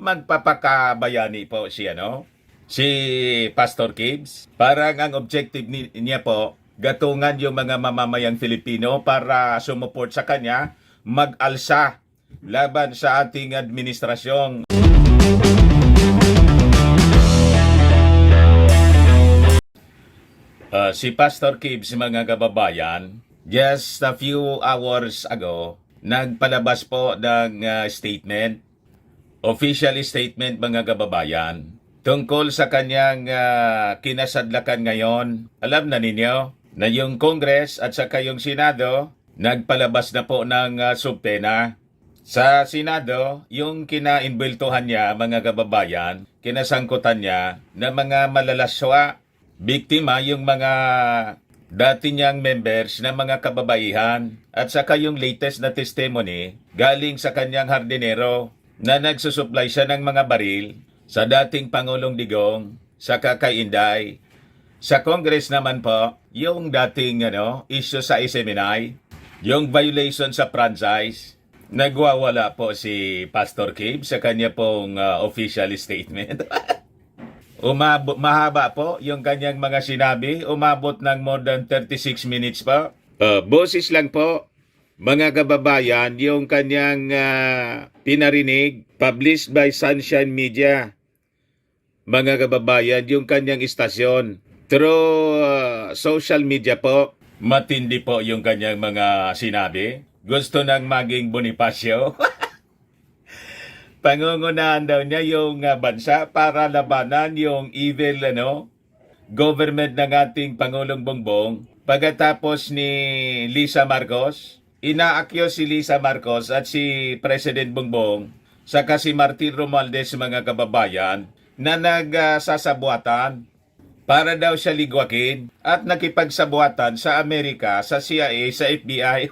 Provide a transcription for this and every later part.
magpapakabayani po siya, no? Si Pastor Gibbs. Parang ang objective niya po, gatungan yung mga mamamayang Filipino para sumuport sa kanya, mag-alsa laban sa ating administrasyong. Si Pastor Gibbs, mga kababayan, just a few hours ago, nagpalabas po ng statement, official statement mga kababayan, tungkol sa kanyang kinasadlakan ngayon. Alam na ninyo na yung Congress at saka yung Senado nagpalabas na po ng subpena. Sa Senado, yung kinainbultuhan niya mga kababayan, kinasangkutan niya na mga malalaswa, biktima yung mga dati niyang members na mga kababaihan at saka yung latest na testimony galing sa kanyang hardinero na nagsusupply siya ng mga baril sa dating Pangulong Digong, sa kay Inday. Sa Congress naman po, yung dating issue sa SMNI, yung violation sa franchise, nagwawala po si Pastor Gibbs sa kanya pong official statement. Mahaba po yung kanyang mga sinabi, umabot ng more than 36 minutes po. Boses lang po, mga kababayan, yung kanyang pinarinig, published by Sunshine Media. Mga kababayan, yung kanyang istasyon. Through social media po, matindi po yung kanyang mga sinabi. Gusto nang maging Bonifacio. Pangungunahan daw niya yung bansa para labanan yung evil government ng ating Pangulong Bongbong. Pagkatapos ni Lisa Marcos, inaakyo si Lisa Marcos at si President Bongbong saka si Martin Romualdez, mga kababayan, na nagsasabuatan para daw siya ligwakin at nakipagsabuatan sa Amerika, sa CIA, sa FBI.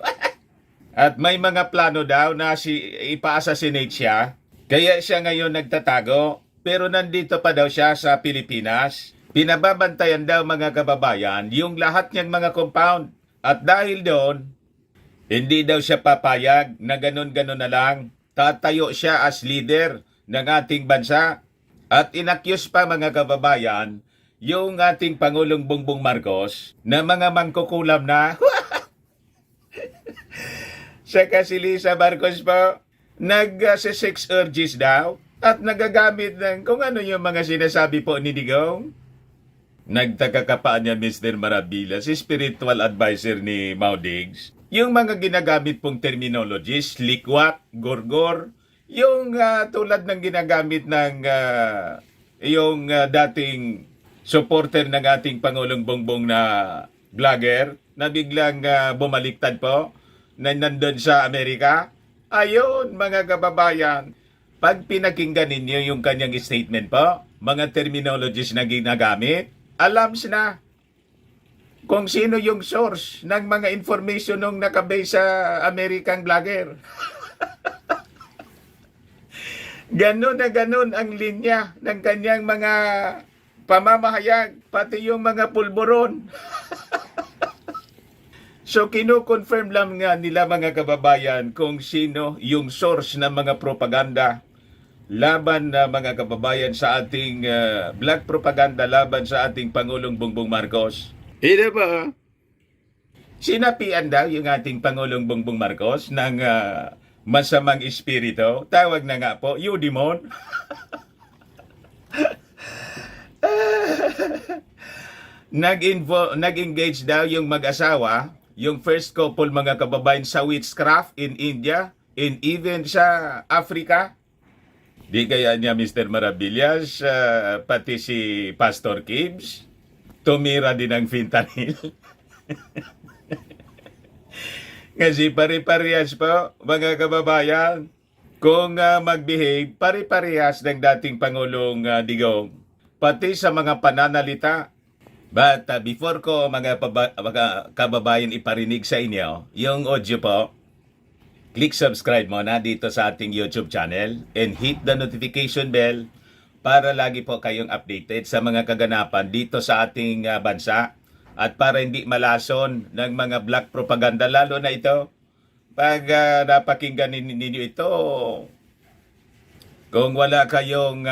At may mga plano daw na ipa-assassinate siya. Kaya siya ngayon nagtatago, pero nandito pa daw siya sa Pilipinas. Pinababantayan daw mga kababayan yung lahat niyang mga compound. At dahil doon, hindi daw siya papayag na ganun-ganun na lang. Tatayo siya as leader ng ating bansa. At inakyus pa mga kababayan, yung ating Pangulong Bongbong Marcos na mga mangkukulam na. Saka si Lisa Marcos po, nag-sex urges daw at nagagamit ng kung ano yung mga sinasabi po ni Digong. Nagtaka ka pa niya Mr. Marabila, si spiritual advisor ni Mau Diggs. Yung mga ginagamit pong terminologies, likwat, gorgor, yung tulad ng ginagamit ng yung dating supporter ng ating Pangulong Bongbong na vlogger na biglang bumaliktad po na nandun sa Amerika. Ayun, mga kababayan, pag pinakinggan ninyo yung kanyang statement po, mga terminologies na ginagamit, alam na kung sino yung source ng mga information nung nakabase sa American vlogger. Ganun na ganun ang linya ng kanyang mga pamamahayag, pati yung mga pulburon. So, kino-confirm lang nga nila mga kababayan kung sino yung source ng mga propaganda laban na mga kababayan sa ating black propaganda laban sa ating Pangulong Bongbong Marcos. Hindi ba? Sinapian daw yung ating Pangulong Bongbong Marcos ng masamang espiritu. Tawag na nga po, Eudemon. Nag-engage daw yung mag-asawa, yung first couple mga kababayan sa witchcraft in India, and even sa Africa. Di kaya niya Mr. Maravillas, pati si Pastor Gibbs, tumira din ng fentanyl. Kasi pare-parehas po, mga kababayan, kung mag-behave, pare-parehas ng dating Pangulong Digong, pati sa mga pananalita. But before ko mga kababayan iparinig sa inyo yung audio po, click subscribe muna dito sa ating YouTube channel and hit the notification bell para lagi po kayong updated sa mga kaganapan dito sa ating bansa at para hindi malason ng mga black propaganda, lalo na ito pag napakinggan ninyo ito Kung wala kayong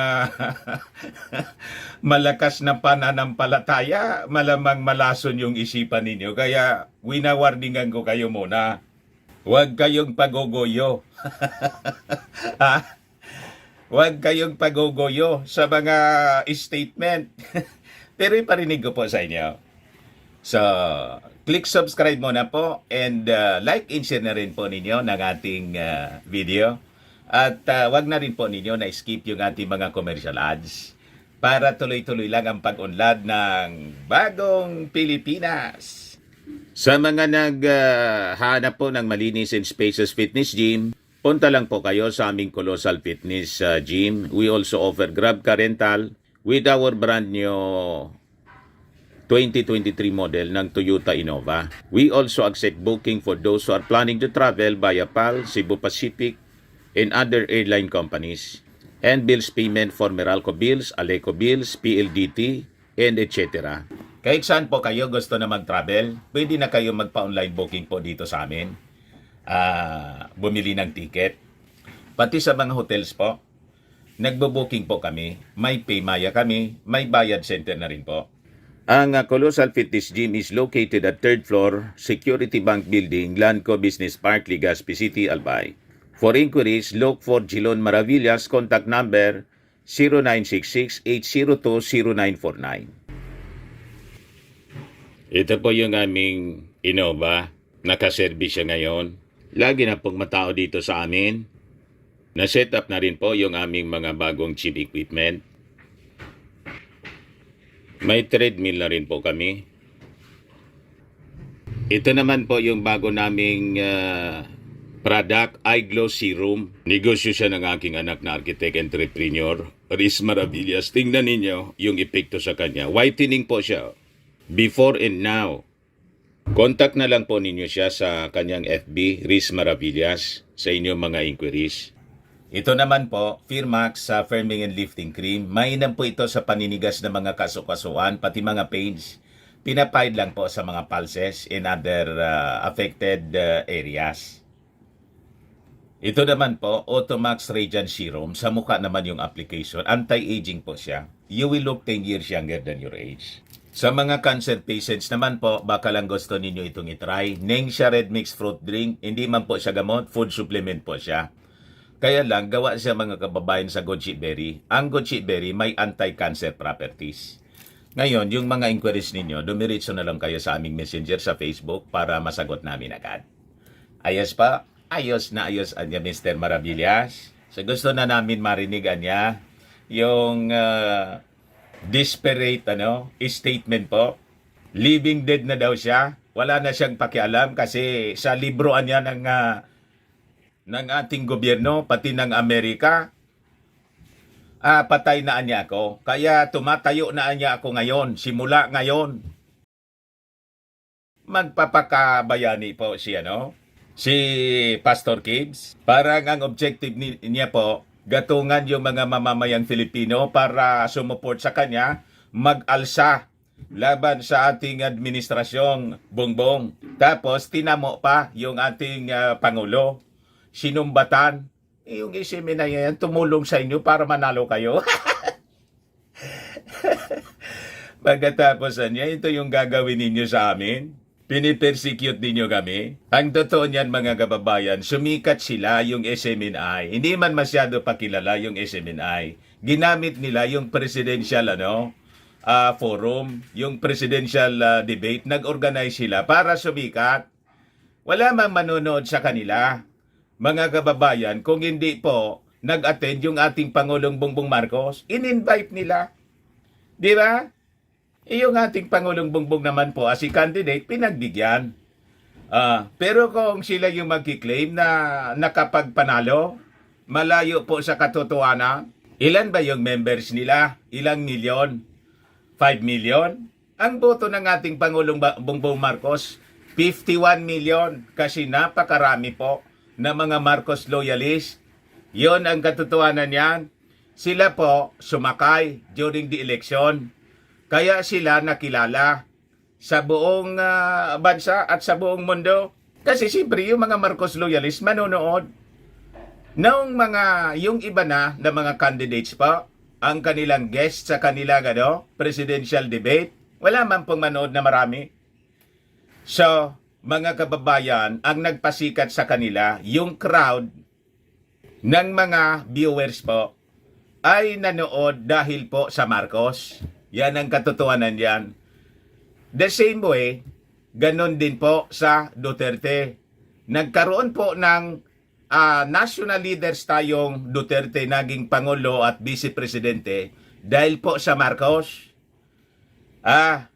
malakas na pananampalataya, malamang malason yung isipan ninyo. Kaya winawarningan ko kayo muna. Huwag kayong pagogoyo. Ha? Huwag kayong pagogoyo sa mga statement. Pero iparinig ko po sa inyo. So, click subscribe muna po and like and share na rin po ninyo ng ating video. At wag na rin po ninyo na skip yung ating mga commercial ads para tuloy-tuloy lang ang pag-unlad ng bagong Pilipinas. Sa mga naghahanap po ng malinis and spacious fitness gym, punta lang po kayo sa aming Colossal Fitness Gym. We also offer Grab Car Rental with our brand new 2023 model ng Toyota Innova. We also accept booking for those who are planning to travel via PAL, Cebu Pacific, and other airline companies, and bills payment for Meralco Bills, Aleco Bills, PLDT, and etc. Kahit saan po kayo gusto na mag-travel, pwede na kayo magpa-online booking po dito sa amin. Bumili ng ticket. Pati sa mga hotels po, nagbo-booking po kami. May Paymaya kami, may bayad center na rin po. Ang Colossal Fitness Gym is located at 3rd floor, Security Bank Building, Lanco Business Park, Legazpi City, Albay. For inquiries, look for Jilon Maravillas, contact number 0966-802-0949. Ito po yung aming Innova, nakaservice siya ngayon. Lagi na pong matao dito sa amin. Na-set up na rin po yung aming mga bagong gym equipment. May treadmill na rin po kami. Ito naman po yung bago naming product, iGlow Serum. Negosyo siya ng aking anak na architect entrepreneur, Riz Maravillas. Tingnan ninyo yung epekto sa kanya. Whitening po siya. Before and now. Contact na lang po ninyo siya sa kanyang FB, Riz Maravillas, sa inyong mga inquiries. Ito naman po, Firmax sa Firming and Lifting Cream. Mainam po ito sa paninigas ng mga kasukasuan, pati mga pains. Pinapahid lang po sa mga pulses in other affected areas. Ito naman po, Automax Radiant Serum. Sa mukha naman yung application. Anti-aging po siya. You will look 10 years younger than your age. Sa mga cancer patients naman po, baka lang gusto ninyo itong itry. Nengxia Red Mix Fruit Drink. Hindi man po siya gamot, food supplement po siya. Kaya lang, gawa siya mga kababayan sa goji berry. Ang goji berry may anti-cancer properties. Ngayon, yung mga inquiries ninyo, dumiritso na lang kayo sa aming messenger sa Facebook para masagot namin agad. Ayos pa? Ayos na ayos anya Mr. Maravillas. So gusto na namin marinig anya yung desperate statement po. Living dead na daw siya. Wala na siyang pakialam kasi sa libro anya ng ating gobyerno, pati ng Amerika, patay na anya ako. Kaya tumatayo na anya ako ngayon, simula ngayon. Magpapakabayani po siya, si Pastor Kibbs. Parang ang objective niya po, gatungan yung mga mamamayang Filipino para sumuport sa kanya, mag-alsa laban sa ating administrasyong Bongbong. Tapos tinamo pa yung ating Pangulo, sinumbatan. Yung isimin na yan, tumulong sa inyo para manalo kayo. Pagkatapos niya, ito yung gagawin ninyo sa amin. Pinipersecute ninyo kami. Ang totoo niyan mga kababayan, sumikat sila yung SMNI. Hindi man masyado pakilala yung SMNI. Ginamit nila yung presidential forum, yung presidential debate. Nag-organize sila para sumikat. Wala mang manonood sa kanila. Mga kababayan, kung hindi po nag-attend yung ating Pangulong Bongbong Marcos, in-invite nila. Di ba? Yung ating Pangulong Bongbong naman po as a candidate, pinagbigyan. Pero kung sila yung magkiklaim na nakapagpanalo, malayo po sa katotohanan, ilan ba yung members nila? Ilang milyon? 5 million? Ang boto ng ating Pangulong Bongbong Marcos, 51 million. Kasi napakarami po na mga Marcos loyalist. Yon ang katotohanan niyan. Sila po sumakay during the election. Kaya sila nakilala sa buong bansa at sa buong mundo. Kasi siyempre yung mga Marcos loyalist manonood. Noong yung iba na mga candidates po, ang kanilang guest sa kanilang presidential debate, wala man pong manood na marami. So, mga kababayan, ang nagpasikat sa kanila, yung crowd ng mga viewers po, ay nanood dahil po sa Marcos. Yan ang katotohanan yan. The same way, ganon din po sa Duterte. Nagkaroon po ng national leaders tayong Duterte naging Pangulo at Vice Presidente dahil po sa Marcos.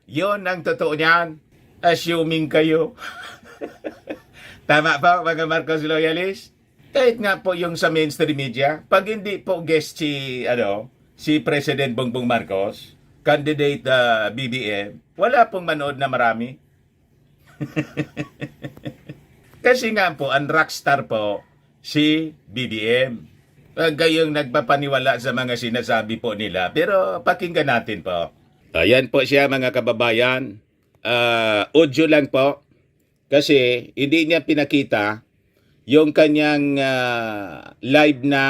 Yun ang totoo niyan. Assuming kayo. Tama po mga Marcos loyalists? Kahit nga po yung sa mainstream media, pag hindi po guest si President Bongbong Marcos, candidate BBM, wala pong manood na marami. Kasi nga po, ang rockstar po, si BBM. Kayong nagpapaniwala sa mga sinasabi po nila. Pero pakinggan natin po. Ayan po siya mga kababayan. Audio lang po. Kasi hindi niya pinakita yung kanyang live na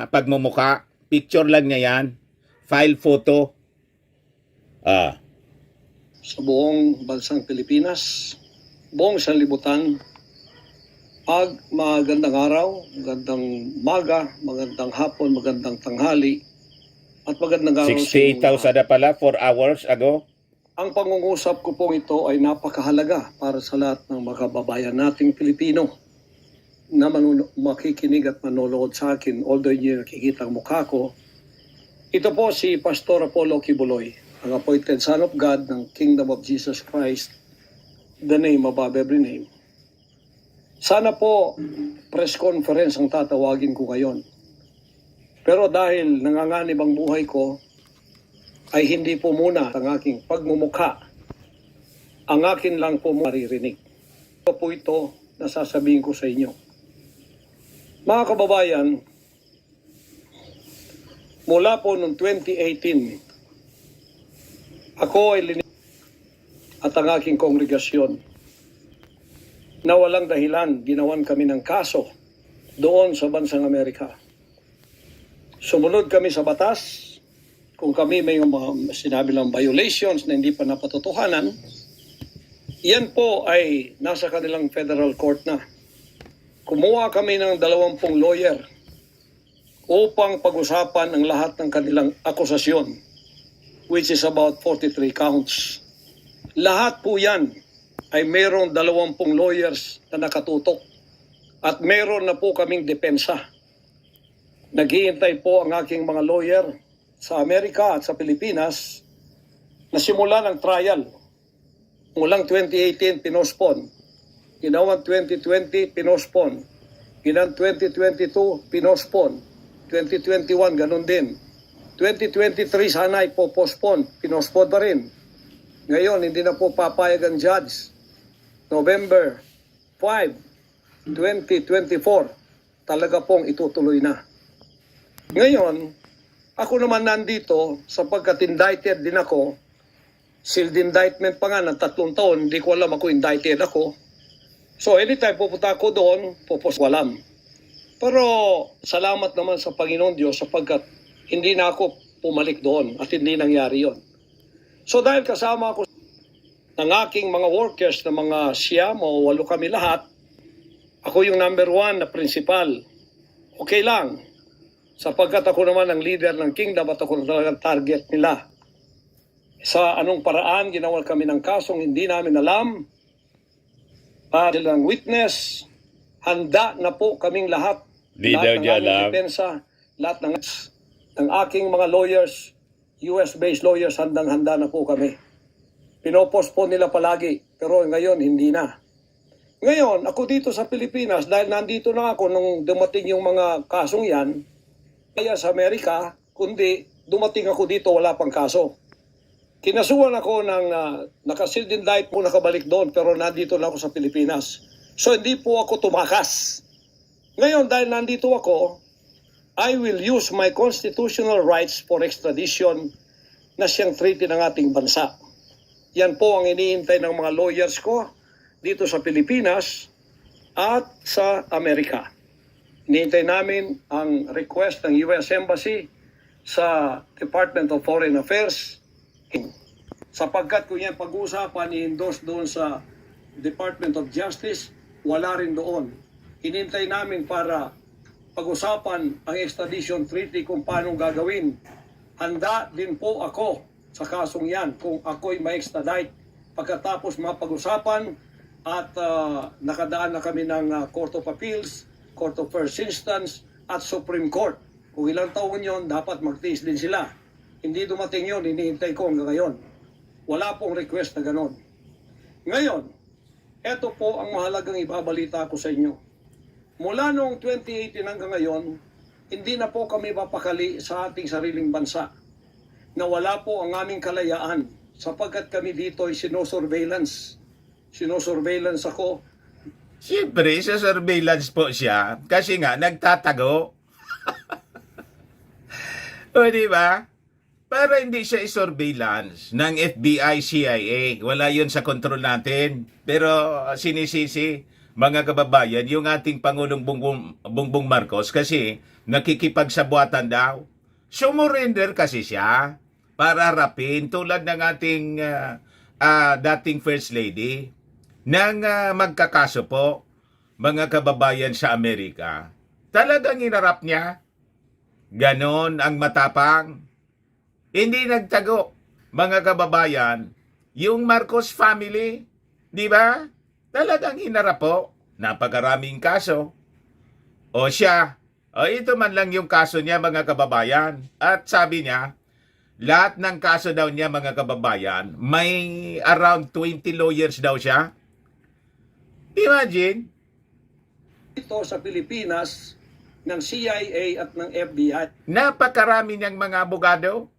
pagmumuka. Picture lang niya yan. File photo. Sa buong bansang Pilipinas, buong sanlibutan, magandang araw, magandang maga, magandang hapon, magandang tanghali, at magandang araw 68,000 na pala 4 hours ago. Ang pangungusap ko pong ito ay napakahalaga para sa lahat ng mga kababayan nating Pilipino na makikinig at manonood sa akin, although hindi nakikita ang mukha ko. Ito po si Pastor Apollo Kibuloy, ang appointed Son of God ng Kingdom of Jesus Christ, the name above every name. Sana po press conference ang tatawagin ko ngayon. Pero dahil nanganganib ang buhay ko, ay hindi po muna ang aking pagmumukha. Ang akin lang po maririnig. Ito po ito na sasabihin ko sa inyo. Mga kababayan, mula po noong 2018, ako ay linis at ang aking kongregasyon na walang dahilan, ginawan kami ng kaso doon sa bansang Amerika. Sumunod kami sa batas. Kung kami may mga sinabi lang violations na hindi pa napatotohanan, yan po ay nasa kanilang federal court na. Kumuha kami ng 20 lawyer upang pag-usapan ang lahat ng kanilang akusasyon, which is about 43 counts. Lahat po yan ay mayroong 20 lawyers na nakatutok at mayroon na po kaming depensa. Naghihintay po ang aking mga lawyer sa Amerika at sa Pilipinas na simulan ang trial. Mulang 2018, pinospon. Ginawang 2020, pinospon. Ginawang 2022, pinospon. 2021, ganun din. 2023, sana ay po-postpone. Pinospon pa rin. Ngayon, hindi na po papayag ang judge. November 5, 2024, talaga pong itutuloy na. Ngayon, ako naman nandito sapagkat indicted din ako. Sealed indictment pa nga ng 3 taon, hindi ko alam ako indicted ako. So anytime pupunta ako doon, walam. Pero salamat naman sa Panginoon Diyos sapagkat hindi na ako pumalik doon at hindi nangyari yon. So dahil kasama ako ng aking mga workers na mga 8 o 8 kami lahat, ako yung number 1 na principal. Okay lang. Sapagkat ako naman ang leader ng kingdom at ako talagang target nila. Sa anong paraan ginawa kami ng kasong hindi namin alam. Silang witness, handa na po kaming lahat. Lahat ng aming depensa, lahat ng aking mga lawyers, US-based lawyers, handang-handa na po kami. Pinopostpone nila palagi, pero ngayon hindi na. Ngayon, ako dito sa Pilipinas, dahil nandito na ako nung dumating yung mga kasong yan, kaya sa Amerika, kundi dumating ako dito, wala pang kaso. Kinasuhan ako ng nakasealed indict po nakabalik doon, pero nandito na ako sa Pilipinas. So hindi po ako tumakas. Ngayon, dahil nandito ako, I will use my constitutional rights for extradition na siyang treaty ng ating bansa. Yan po ang iniintay ng mga lawyers ko dito sa Pilipinas at sa Amerika. Hinihintay namin ang request ng US Embassy sa Department of Foreign Affairs sapagkat kung yan pag-uusapan i-endorse doon sa Department of Justice, wala rin doon. Hinihintay namin para pag-usapan ang extradition treaty kung paano gagawin. Handa din po ako sa kasong yan kung ako'y ma-extradite pagkatapos mapag-usapan at nakadaan na kami ng Court of Appeals, Court of First Instance at Supreme Court. Kung ilang taon yon, dapat magtiis din sila. Hindi dumating yon, hinihintay ko hanggang ngayon. Wala pong request na ganon. Ngayon, eto po ang mahalagang ibabalita ko sa inyo. Mula noong 2018 hanggang ngayon, hindi na po kami mapakali sa ating sariling bansa. Nawala po ang aming kalayaan sapagkat kami dito ay sinosurveillance. Sinosurveillance ako. Siyempre, sa surveillance po siya kasi nga nagtatago. O di ba? Para hindi siya i-surveillance ng FBI, CIA. Wala yun sa kontrol natin. Pero sinisisi, mga kababayan, yung ating Pangulong Bongbong Marcos kasi nakikipagsabuatan daw. Sumurrender kasi siya para harapin tulad ng ating dating First Lady ng magkakaso po, mga kababayan sa Amerika. Talagang inarap niya. Ganon ang matapang. Hindi nagtago, mga kababayan, yung Marcos family, di ba? Talagang hinarap po. Napakaraming kaso. O siya, ito man lang yung kaso niya, mga kababayan. At sabi niya, lahat ng kaso daw niya, mga kababayan, may around 20 lawyers daw siya. Imagine. Ito sa Pilipinas ng CIA at ng FBI. Napakarami niyang mga abogado.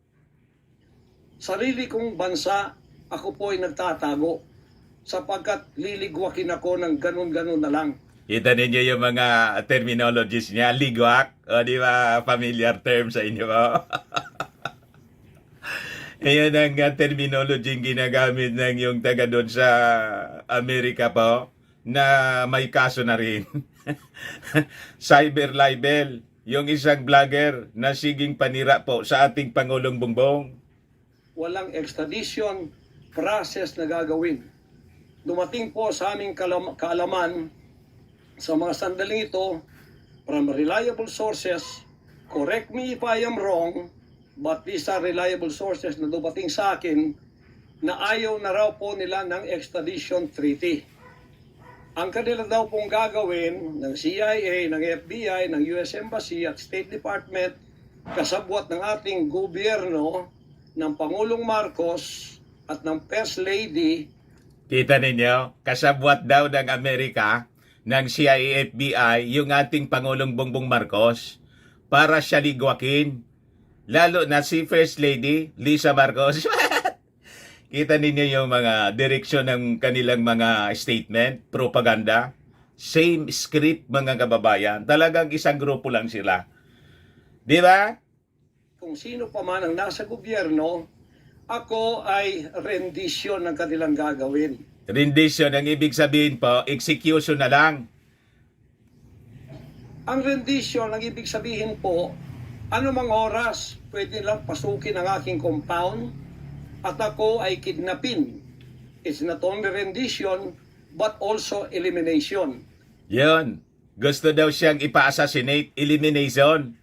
Sarili kong bansa, ako po ay nagtatago sapagkat liligwakin ako ng ganun-ganun na lang. Kita ninyo yung mga terminologies niya, ligwak, o di ba, familiar term sa inyo po? Ayan ang terminology ginagamit ng yung taga doon sa Amerika po, na may kaso na rin. Cyber libel, yung isang vlogger na siging panira po sa ating Pangulong Bongbong. Walang extradition process na gagawin. Dumating po sa aming kaalaman sa mga sandaling ito from reliable sources. Correct me if I am wrong, but these are reliable sources na dumating sa akin na ayaw na raw po nila ng extradition treaty. Ang kanila daw pong gagawin ng CIA, ng FBI, ng US Embassy at State Department kasabwat ng ating gobyerno ng Pangulong Marcos at ng First Lady. Kita ninyo, kasabwat daw ng Amerika, ng CIA, FBI, yung ating Pangulong Bongbong Marcos para siya ligwakin. Lalo na si First Lady, Lisa Marcos. Kita ninyo yung mga direksyon ng kanilang mga statement, propaganda. Same script, mga kababayan. Talagang isang grupo lang sila. Di ba? Kung sino pa man ang nasa gobyerno, ako ay rendition ng kanilang gagawin. Rendition, ang ibig sabihin po, execution na lang. Ang rendition, ang ibig sabihin po, anumang oras pwede lang pasukin ang aking compound at ako ay kidnapin. It's not only rendition, but also elimination. Yun. Gusto daw siyang ipa-assassinate, elimination.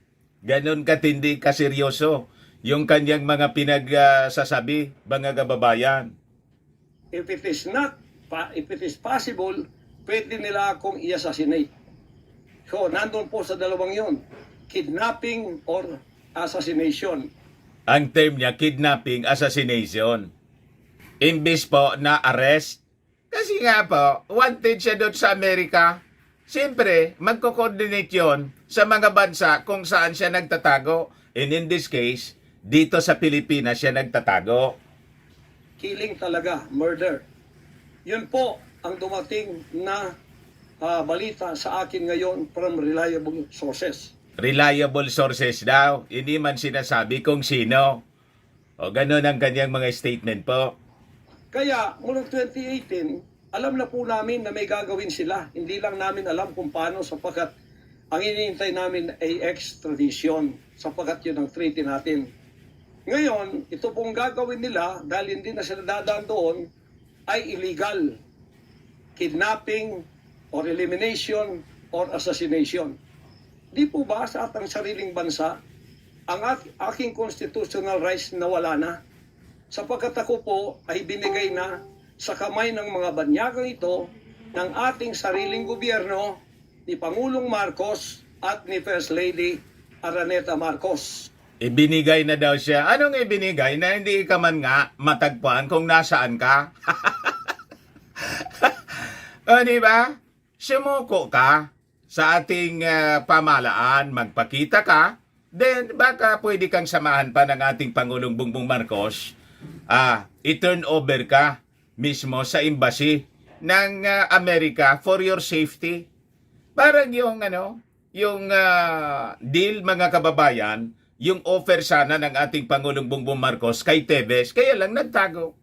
Ganon katindi, kaseryoso yung kanyang mga pinagsasabi, mga kababayan. If it is possible, pwede nila akong i-assassinate. So, nandun po sa dalawang yon, kidnapping or assassination. Ang term niya, kidnapping, assassination. Imbis po na arrest. Kasi nga po, wanted siya doon sa Amerika. Siyempre, magko-coordinate yun sa mga bansa kung saan siya nagtatago. And in this case, dito sa Pilipinas siya nagtatago. Killing talaga, murder. Yun po ang dumating na balita sa akin ngayon from reliable sources. Reliable sources daw. Hindi man sinasabi kung sino. O ganun ang kanyang mga statement po. Kaya, mula 2018, alam na po namin na may gagawin sila. Hindi lang namin alam kung paano sapagkat ang hinihintay namin ay extradition sapagkat yun ang treaty natin. Ngayon, ito pong gagawin nila dahil hindi na sila dadaan doon ay illegal. Kidnapping or elimination or assassination. Di po ba sa atang sariling bansa ang aking constitutional rights na wala na? Sapagkat ako po ay binigay na sa kamay ng mga banyagang ito ng ating sariling gobyerno ni Pangulong Marcos at ni First Lady Araneta Marcos. Ibinigay na daw siya. Anong ibinigay na hindi ka man nga matagpuan kung nasaan ka? O, di ba? Sumuko ka sa ating pamalaan, magpakita ka, then baka pwede kang samahan pa ng ating Pangulong Bongbong Marcos. I-turn over ka mismo sa embassy ng Amerika for your safety. Parang yung deal mga kababayan, yung offer sana ng ating Pangulong Bongbong Marcos kay Tevez, kaya lang nagtago.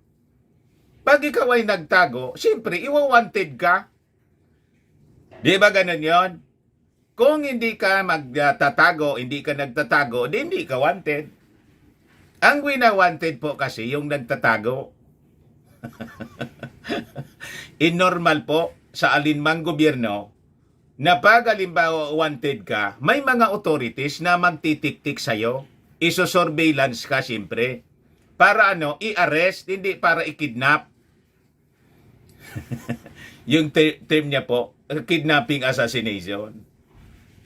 Pag ikaw ay nagtago, siyempre, iwa-wanted ka. Di ba ganun yon? Kung hindi ka magtatago, hindi ka nagtatago, di hindi ka wanted. Ang wina-wanted po kasi yung nagtatago. Inormal po sa alinmang gobyerno na pag alimbawa wanted ka, may mga authorities na magtitik-tik sa'yo. Iso-surveillance ka siyempre. Para i-arrest, hindi para i-kidnap. Yung term niya po, kidnapping assassination.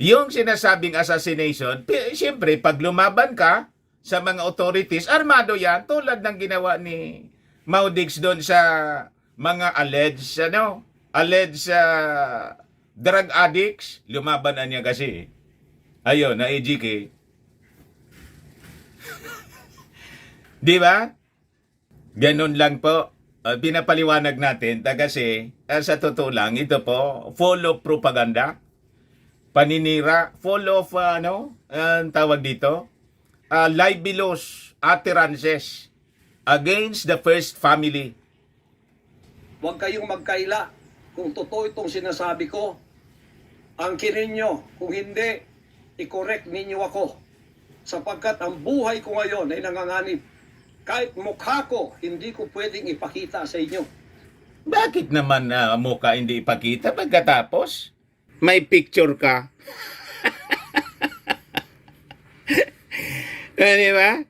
Yung sinasabing assassination, siyempre, pag lumaban ka sa mga authorities, armado yan, tulad ng ginawa ni Maudigs doon sa mga alleged drug addicts. Lumaban niya kasi. Ayun, na EGK. Di ba? Ganun lang po. Pinapaliwanag natin kasi sa totoo lang, ito po, full of propaganda, paninira, full of, ang tawag dito, libelous utterances against the first family. Huwag kayong magkaila kung totoo itong sinasabi ko. Angkinin nyo. Kung hindi, i-correct ninyo ako. Sapagkat ang buhay ko ngayon ay nanganganib. Kahit mukha ko, hindi ko pwedeng ipakita sa inyo. Bakit naman mukha hindi ipakita pagkatapos? May picture ka. Di ba?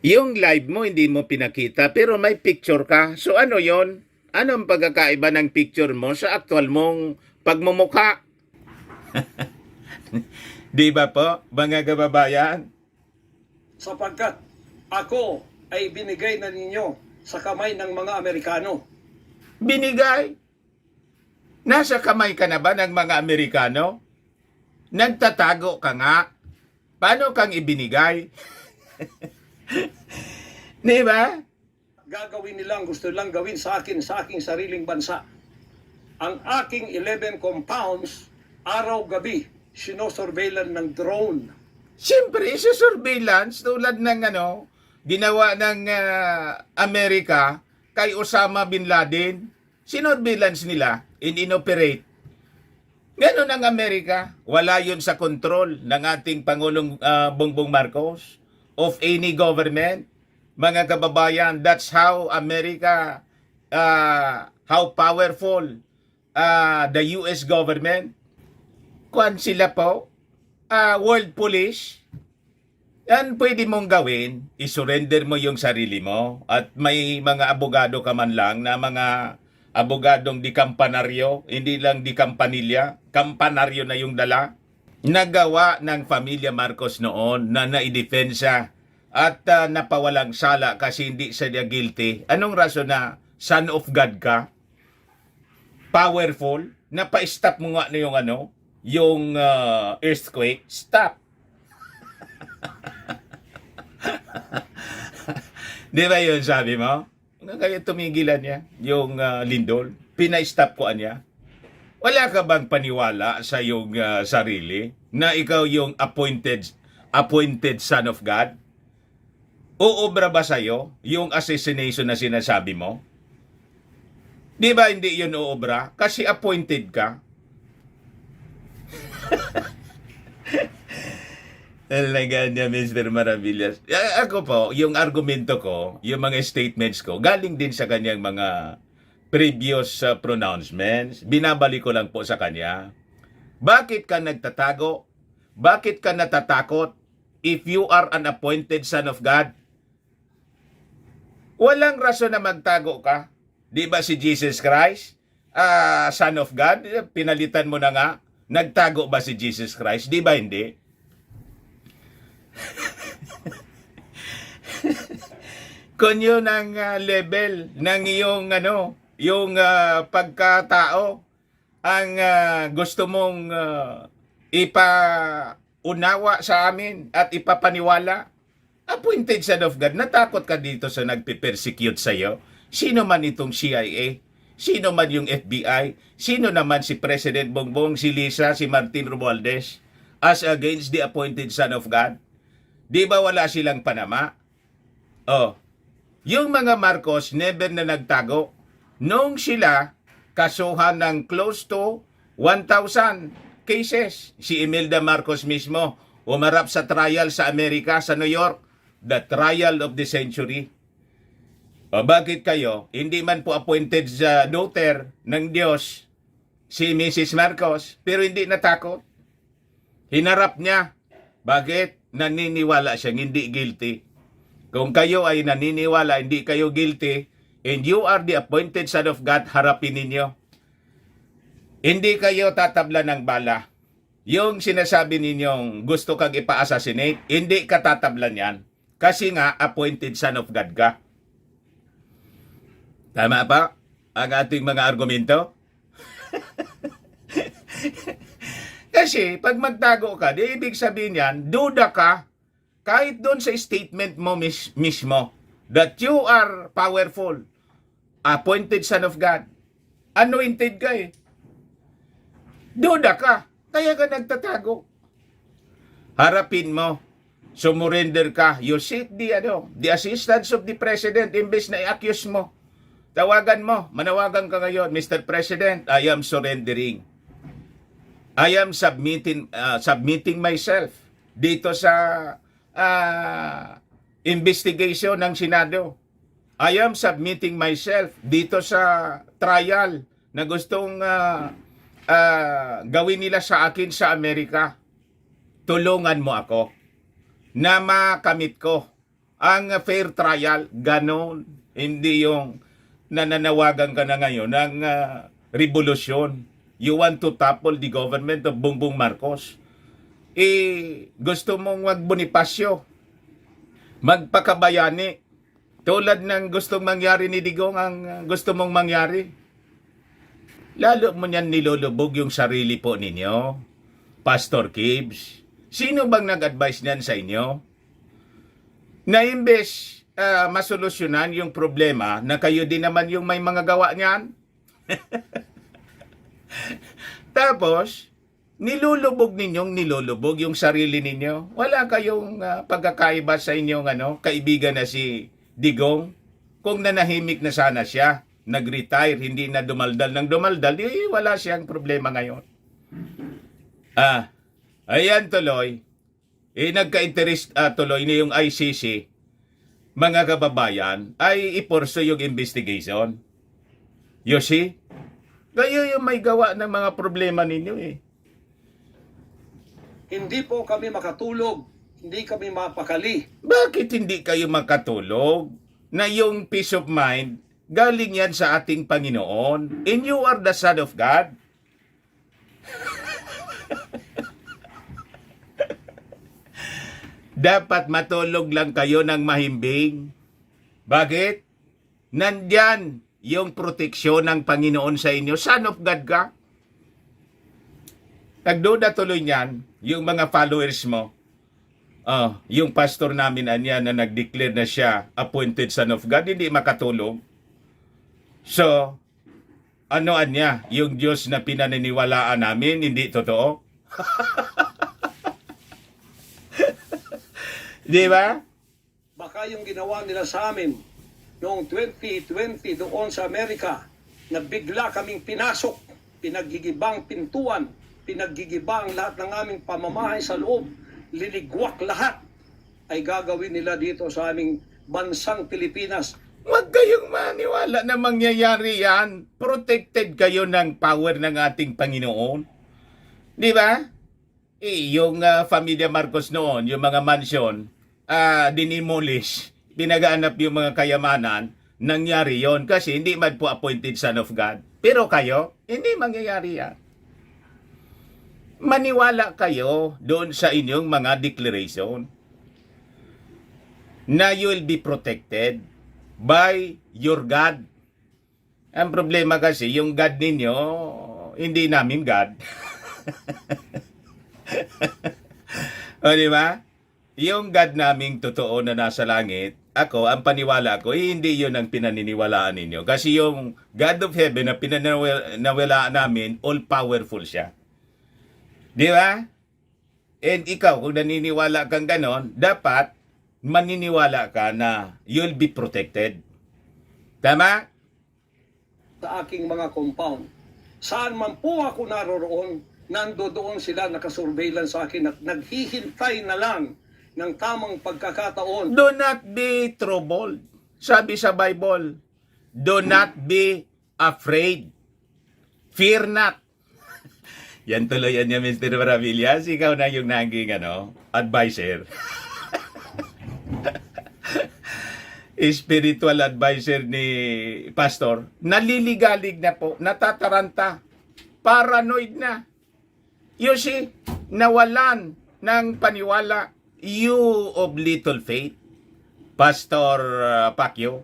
Yung live mo hindi mo pinakita pero may picture ka. So ano yon? Anong pagkakaiba ng picture mo sa actual mong pagmumukha? Di ba po, mga kababayan? Sapagkat ako ay binigay na ninyo sa kamay ng mga Amerikano. Binigay? Nasa kamay ka na ba ng mga Amerikano? Nagtatago ka nga. Paano kang ibinigay? Di ba? Gagawin nilang gusto lang gawin sa akin sa aking sariling bansa. Ang aking 11 compounds, araw-gabi, sinosurveillan ng drone. Siyempre, sa surveillance tulad ng ginawa ng Amerika kay Osama Bin Laden. Sinurveillance nila, inoperate. Ganon ang Amerika. Wala yun sa kontrol ng ating Pangulong Bongbong Marcos of any government. Mga kababayan, that's how America, how powerful the US government. Kuan sila po, world police. Yan pwede mong gawin, isurrender mo yung sarili mo at may mga abogado ka man lang na mga abogadong di kampanaryo, hindi lang di kampanilya, kampanaryo na yung dala. Nagawa ng pamilya Marcos noon na naidefensa at napawalang sala kasi hindi siya guilty. Anong rason na son of God ka? Powerful? Napa-stop mo nga na yung earthquake? Stop! Di ba yun sabi mo? Kaya tumigilan niya yung lindol. Pina-stop ko niya. Wala ka bang paniwala sa iyong sarili na ikaw yung appointed son of God? Uobra ba sa'yo yung assassination na sinasabi mo? Di ba hindi yun uobra? Kasi appointed ka. Talaga niya, Mr. Maravillas. Ako po, yung argumento ko, yung mga statements ko, galing din sa kanyang mga previous pronouncements. Binabalik ko lang po sa kanya. Bakit ka nagtatago? Bakit ka natatakot? If you are an appointed son of God, walang rason na magtago ka. Di ba si Jesus Christ, son of God, pinalitan mo na nga, nagtago ba si Jesus Christ? Di ba hindi? Kung yun ang level ng iyong yung pagkatao ang gusto mong ipaunawa sa amin at ipapaniwala, appointed son of God, natakot ka dito sa nagpe-persecute sa iyo? Sino man itong CIA? Sino man yung FBI? Sino naman si President Bongbong, si Lisa, si Martin Romualdez as against the appointed son of God? Di ba wala silang panama? Oh, yung mga Marcos never na nagtago. Nung sila kasuhan ng close to 1,000 cases. Si Imelda Marcos mismo umarap sa trial sa Amerika, sa New York, the trial of the century. O bakit kayo, hindi man po appointed sa daughter ng Diyos si Mrs. Marcos, pero hindi natakot? Hinarap niya. Bakit? Naniniwala siyang hindi guilty. Kung kayo ay naniniwala hindi kayo guilty, and you are the appointed son of God, harapin ninyo. Hindi kayo tatabla ng bala. Yung sinasabi ninyong gusto kang ipa-assassinate, hindi ka tatablan yan. Kasi nga, appointed son of God ka. Tama ba ang ating mga argumento? Kasi pag magtago ka, di ibig sabihin yan, duda ka kahit doon sa statement mo mismo that you are powerful, appointed son of God, anointed ka eh. Duda ka, kaya ka nagtatago. Harapin mo, sumurrender ka, you seek the assistance of the President, imbes na i-accuse mo. Tawagan mo, manawagan ka ngayon, Mr. President, I am surrendering. I am submitting myself dito sa investigation ng Senado. I am submitting myself dito sa trial na gustong gawin nila sa akin sa Amerika. Tulungan mo ako na makamit ko ang fair trial. Ganon. Hindi yung nananawagan ka na ngayon ng revolusyon. You want to topple the government of Bongbong Marcos. Gusto mong mag-Bonifacio, magpakabayani, tulad ng gustong mangyari ni Digong ang gusto mong mangyari. Lalo mo niyan nilulubog yung sarili po ninyo, Pastor Kibbs. Sino bang nag-advise niyan sa inyo? Na imbes masolusyonan yung problema na kayo din naman yung may mga gawa niyan. Tapos, nilulubog yung sarili ninyo. Wala kayong pagkakaiba sa inyong kaibigan na si Digong. Kung nanahimik na sana siya, nag-retire, hindi na dumaldal ng dumaldal, wala siyang problema ngayon. Ayan tuloy. Nagka-interest tuloy na yung ICC, mga kababayan, ay ipurso yung investigation. You see? Kayo yung may gawa ng mga problema ninyo eh. Hindi po kami makatulog, hindi kami mapakali. Bakit hindi kayo makatulog? Na yung peace of mind, galing yan sa ating Panginoon. And you are the Son of God. Dapat matulog lang kayo ng mahimbing. Bakit? Nandyan yung proteksyon ng Panginoon sa inyo. Son of God ka. Nagduda tuloy niyan, yung mga followers mo. Yung pastor namin anya na nag-declare na siya appointed son of God, hindi makatulog. So, ano anya? Yung Diyos na pinaniniwalaan namin, hindi totoo? Di ba? Baka yung ginawa nila sa amin noong 2020 doon sa Amerika, na bigla kaming pinasok, pinaggigibang pintuan, pinaggigibang lahat ng aming pamamahay sa loob, liligwak lahat ay gagawin nila dito sa aming bansang Pilipinas. Huwag kayong maniwala na mangyayari yan. Protected kayo ng power ng ating Panginoon. Di ba? Yung Familia Marcos noon, yung mga mansion, dinimolish, pinagaanap yung mga kayamanan, nangyari yon kasi hindi man po appointed son of God. Pero kayo, hindi mangyayari yan. Maniwala kayo doon sa inyong mga declaration na you will be protected by your God. Ang problema kasi, yung God ninyo, hindi namin God. O, di ba? Yung God naming totoo na nasa langit, ako, ang paniwala ko, hindi yun ang pinaniniwalaan ninyo. Kasi yung God of Heaven na pinaniniwalaan namin, all-powerful siya. Di ba? And ikaw, kung naniniwala kang ganon, dapat maniniwala ka na you'll be protected. Tama? Sa aking mga compound. Saan man po ako naroroon, nandoon sila nakasurveillance sa akin at naghihintay na lang ng tamang pagkakataon. Do not be troubled. Sabi sa Bible, do not be afraid. Fear not. Yan tuloy yan niya, Mr. Maravillas. Ikaw na yung naging advisor. Spiritual advisor ni Pastor. Naliligalig na po. Natataranta. Paranoid na. You see, nawalan ng paniwala. You of little faith, Pastor Pacquiao.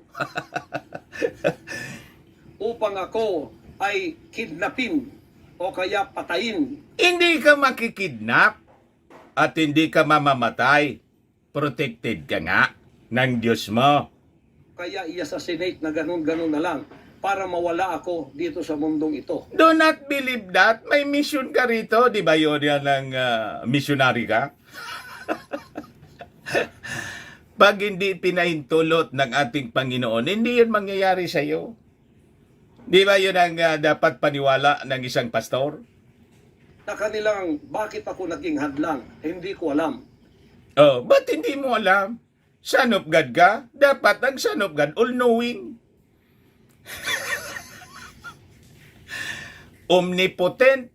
Upang ako ay kidnapin o kaya patayin. Hindi ka makikidnap at hindi ka mamamatay. Protected ka nga ng Diyos mo. Kaya i-assassinate na ganun-ganun na lang para mawala ako dito sa mundong ito. Do not believe that. May mission ka rito. Di ba yun yan ng missionary ka? Pag hindi pinahintulot ng ating Panginoon, hindi yun mangyayari sa iyo. Di ba yun ang dapat paniwala ng isang pastor? Na kanilang bakit ako naging hadlang, hindi ko alam. Oh, ba't hindi mo alam? Son of God ka? Dapat ang Son of God, all-knowing. Omnipotent,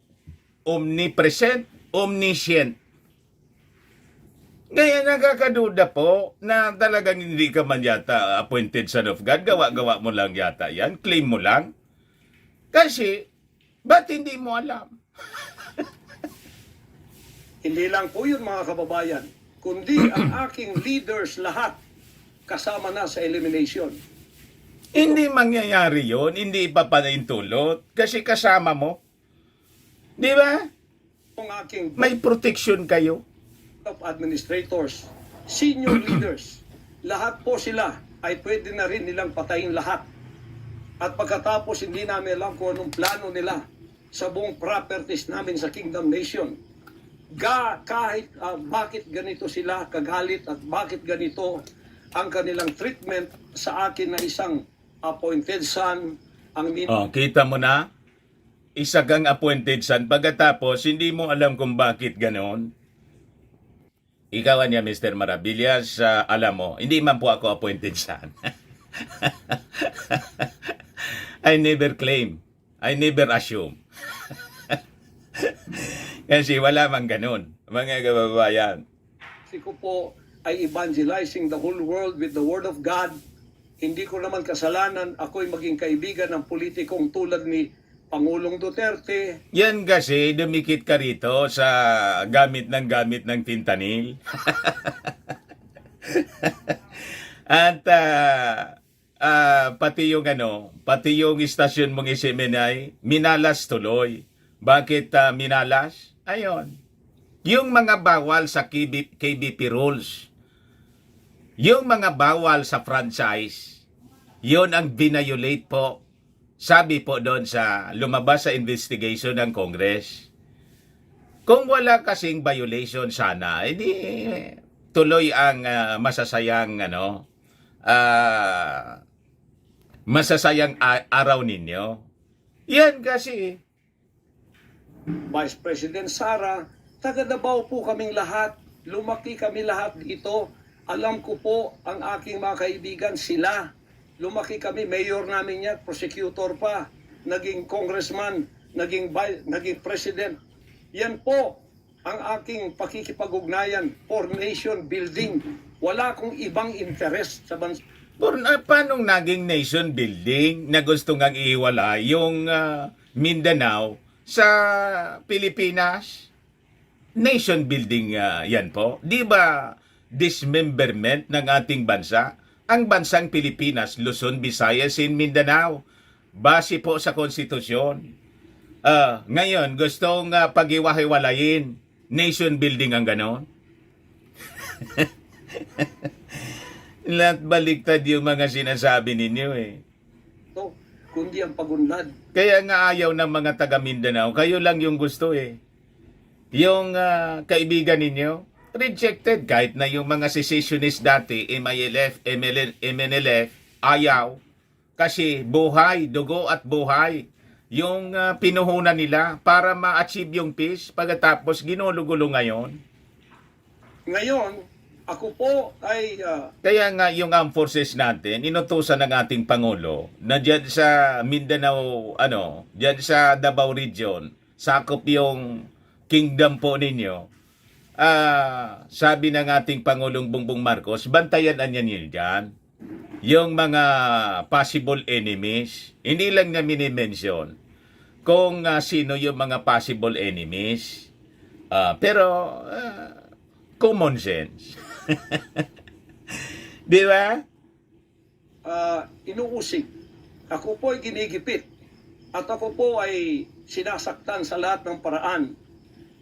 omnipresent, omniscient. Kaya nakakaduda po na talagang hindi ka man yata appointed son of God. Gawa-gawa mo lang yata yan. Claim mo lang. Kasi, ba't hindi mo alam? Hindi lang po yun mga kababayan, kundi ang aking leaders lahat kasama na sa elimination. Hindi mangyayari yon, hindi ipapanahintulot kasi kasama mo. Di ba? Ang aking May protection kayo. of administrators, senior leaders, lahat po sila ay pwede na rin nilang patayin lahat. At pagkatapos hindi namin alam kung anong plano nila sa buong properties namin sa Kingdom Nation. Kahit bakit ganito sila kagalit at bakit ganito ang kanilang treatment sa akin na isang appointed son. Kita mo na? Isa kang appointed son. Pagkatapos, hindi mo alam kung bakit ganon. Ikaw niya, Mr. Maravillas, alam mo, hindi man po ako appointed son. I never claim. I never assume. Kasi wala mang ganun, mga kababayan. Si ko po ay evangelizing the whole world with the Word of God. Hindi ko naman kasalanan ako'y maging kaibigan ng politikong tulad ni Pangulong Duterte. Yan kasi, dumikit ka rito sa gamit ng fentanyl. At pati yung istasyon mong isiminay, minalas tuloy. Bakit minalas? Ayon. Yung mga bawal sa KBP rules, yung mga bawal sa franchise, yun ang binayolate po. Sabi po doon sa lumabas sa investigation ng Congress. Kung wala kasing violation sana, edi tuloy ang masasayang araw ninyo. Yan kasi. Vice President Sara, taga Davao po kaming lahat. lumaki kami lahat dito. Alam ko po ang aking mga kaibigan, sila. Lumaki kami, mayor namin yan, prosecutor pa, naging congressman, naging president. Yan po ang aking pakikipag-ugnayan for nation building. Wala akong ibang interest sa bansa. Paano naging nation building na gusto ngang ihiwala yung Mindanao sa Pilipinas? Nation building yan po. Di ba dismemberment ng ating bansa? Ang bansang Pilipinas, Luzon, Visayas, and Mindanao. Base po sa konstitusyon. Ngayon, gustong pag-iwahiwalayin. Nation building ang ganon. Lahat baliktad yung mga sinasabi ninyo eh. Ito, kundi ang pagunlad. Kaya nga ayaw ng mga taga Mindanao, kayo lang yung gusto eh. Yung kaibigan ninyo, rejected. Kahit na yung mga secessionist dati, MILF, MNLF, ayaw. Kasi buhay, dugo at buhay. Yung pinuhunan nila para ma-achieve yung peace, pagkatapos ginulo-gulo ngayon. Ngayon, ako po ay Kaya nga yung armed forces natin, inutusan ng ating Pangulo na dyan sa Mindanao, dyan sa Davao Region, sakop yung kingdom po ninyo. Sabi ng ating Pangulong Bongbong Marcos, bantayan niyo dyan yung mga possible enemies. Hindi lang na minimension kung sino yung mga possible enemies. Pero common sense. Di ba? inuusig. Ako po ay ginigipit. At ako po ay sinasaktan sa lahat ng paraan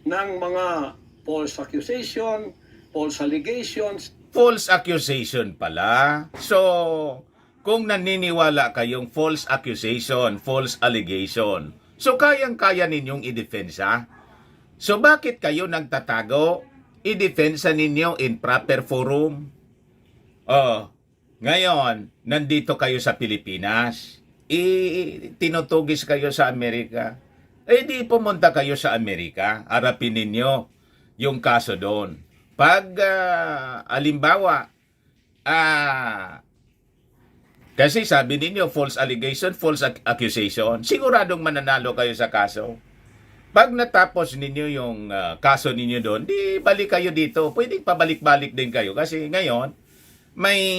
ng mga false accusation, false allegations. False accusation pala. So, kung naniniwala kayong false accusation, false allegation, so kayang-kaya ninyong idefensa. So, bakit kayo nagtatago? Idefensa ninyo in proper forum. Ngayon, nandito kayo sa Pilipinas. Tinutugis kayo sa Amerika. Di pumunta kayo sa Amerika. Harapin ninyo yung kaso doon. Pag, alimbawa, kasi sabi ninyo, false allegation, false accusation, siguradong mananalo kayo sa kaso. Pag natapos ninyo yung kaso ninyo doon, di balik kayo dito. Pwedeng pabalik-balik din kayo. Kasi ngayon, may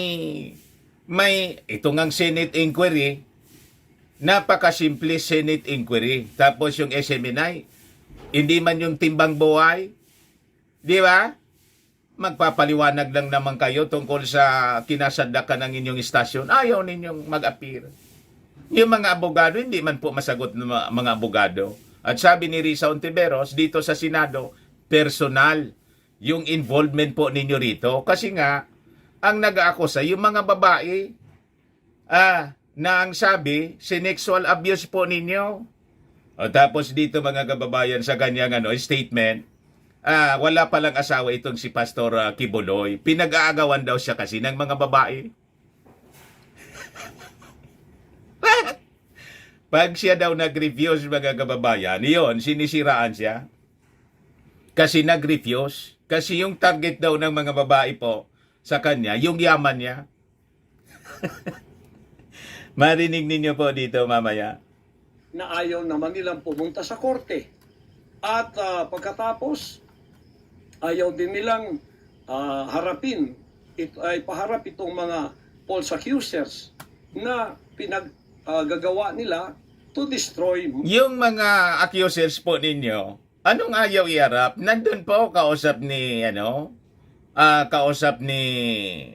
ito ngang Senate inquiry, napakasimple Senate inquiry. Tapos yung SMNI, hindi man yung timbang buhay. Di ba? Magpapaliwanag lang naman kayo tungkol sa kinasadlakan ng inyong istasyon. Ayaw ninyong mag-appear. Yung mga abogado, hindi man po masagot ng mga abogado. At sabi ni Risa Ontiveros, dito sa Senado, personal yung involvement po ninyo rito. Kasi nga, ang nag-aakusa, yung mga babae, na ang sabi, sinexual abuse po ninyo. O tapos dito mga kababayan sa kanyang statement, wala palang asawa itong si Pastor Kibuloy. Pinag-aagawan daw siya kasi ng mga babae. Pag siya daw nag-refuse mga kababayan, yun, sinisiraan siya. Kasi nag-refuse. Kasi yung target daw ng mga babae po sa kanya, yung yaman niya. Marinig ninyo po dito mamaya. Na ayaw naman nilang pumunta sa korte. At pagkatapos, ayaw din nilang harapin, paharap itong mga false accusers na gagawa nila to destroy. Yung mga accusers po ninyo, anong ayaw iharap? Nandun po kausap ni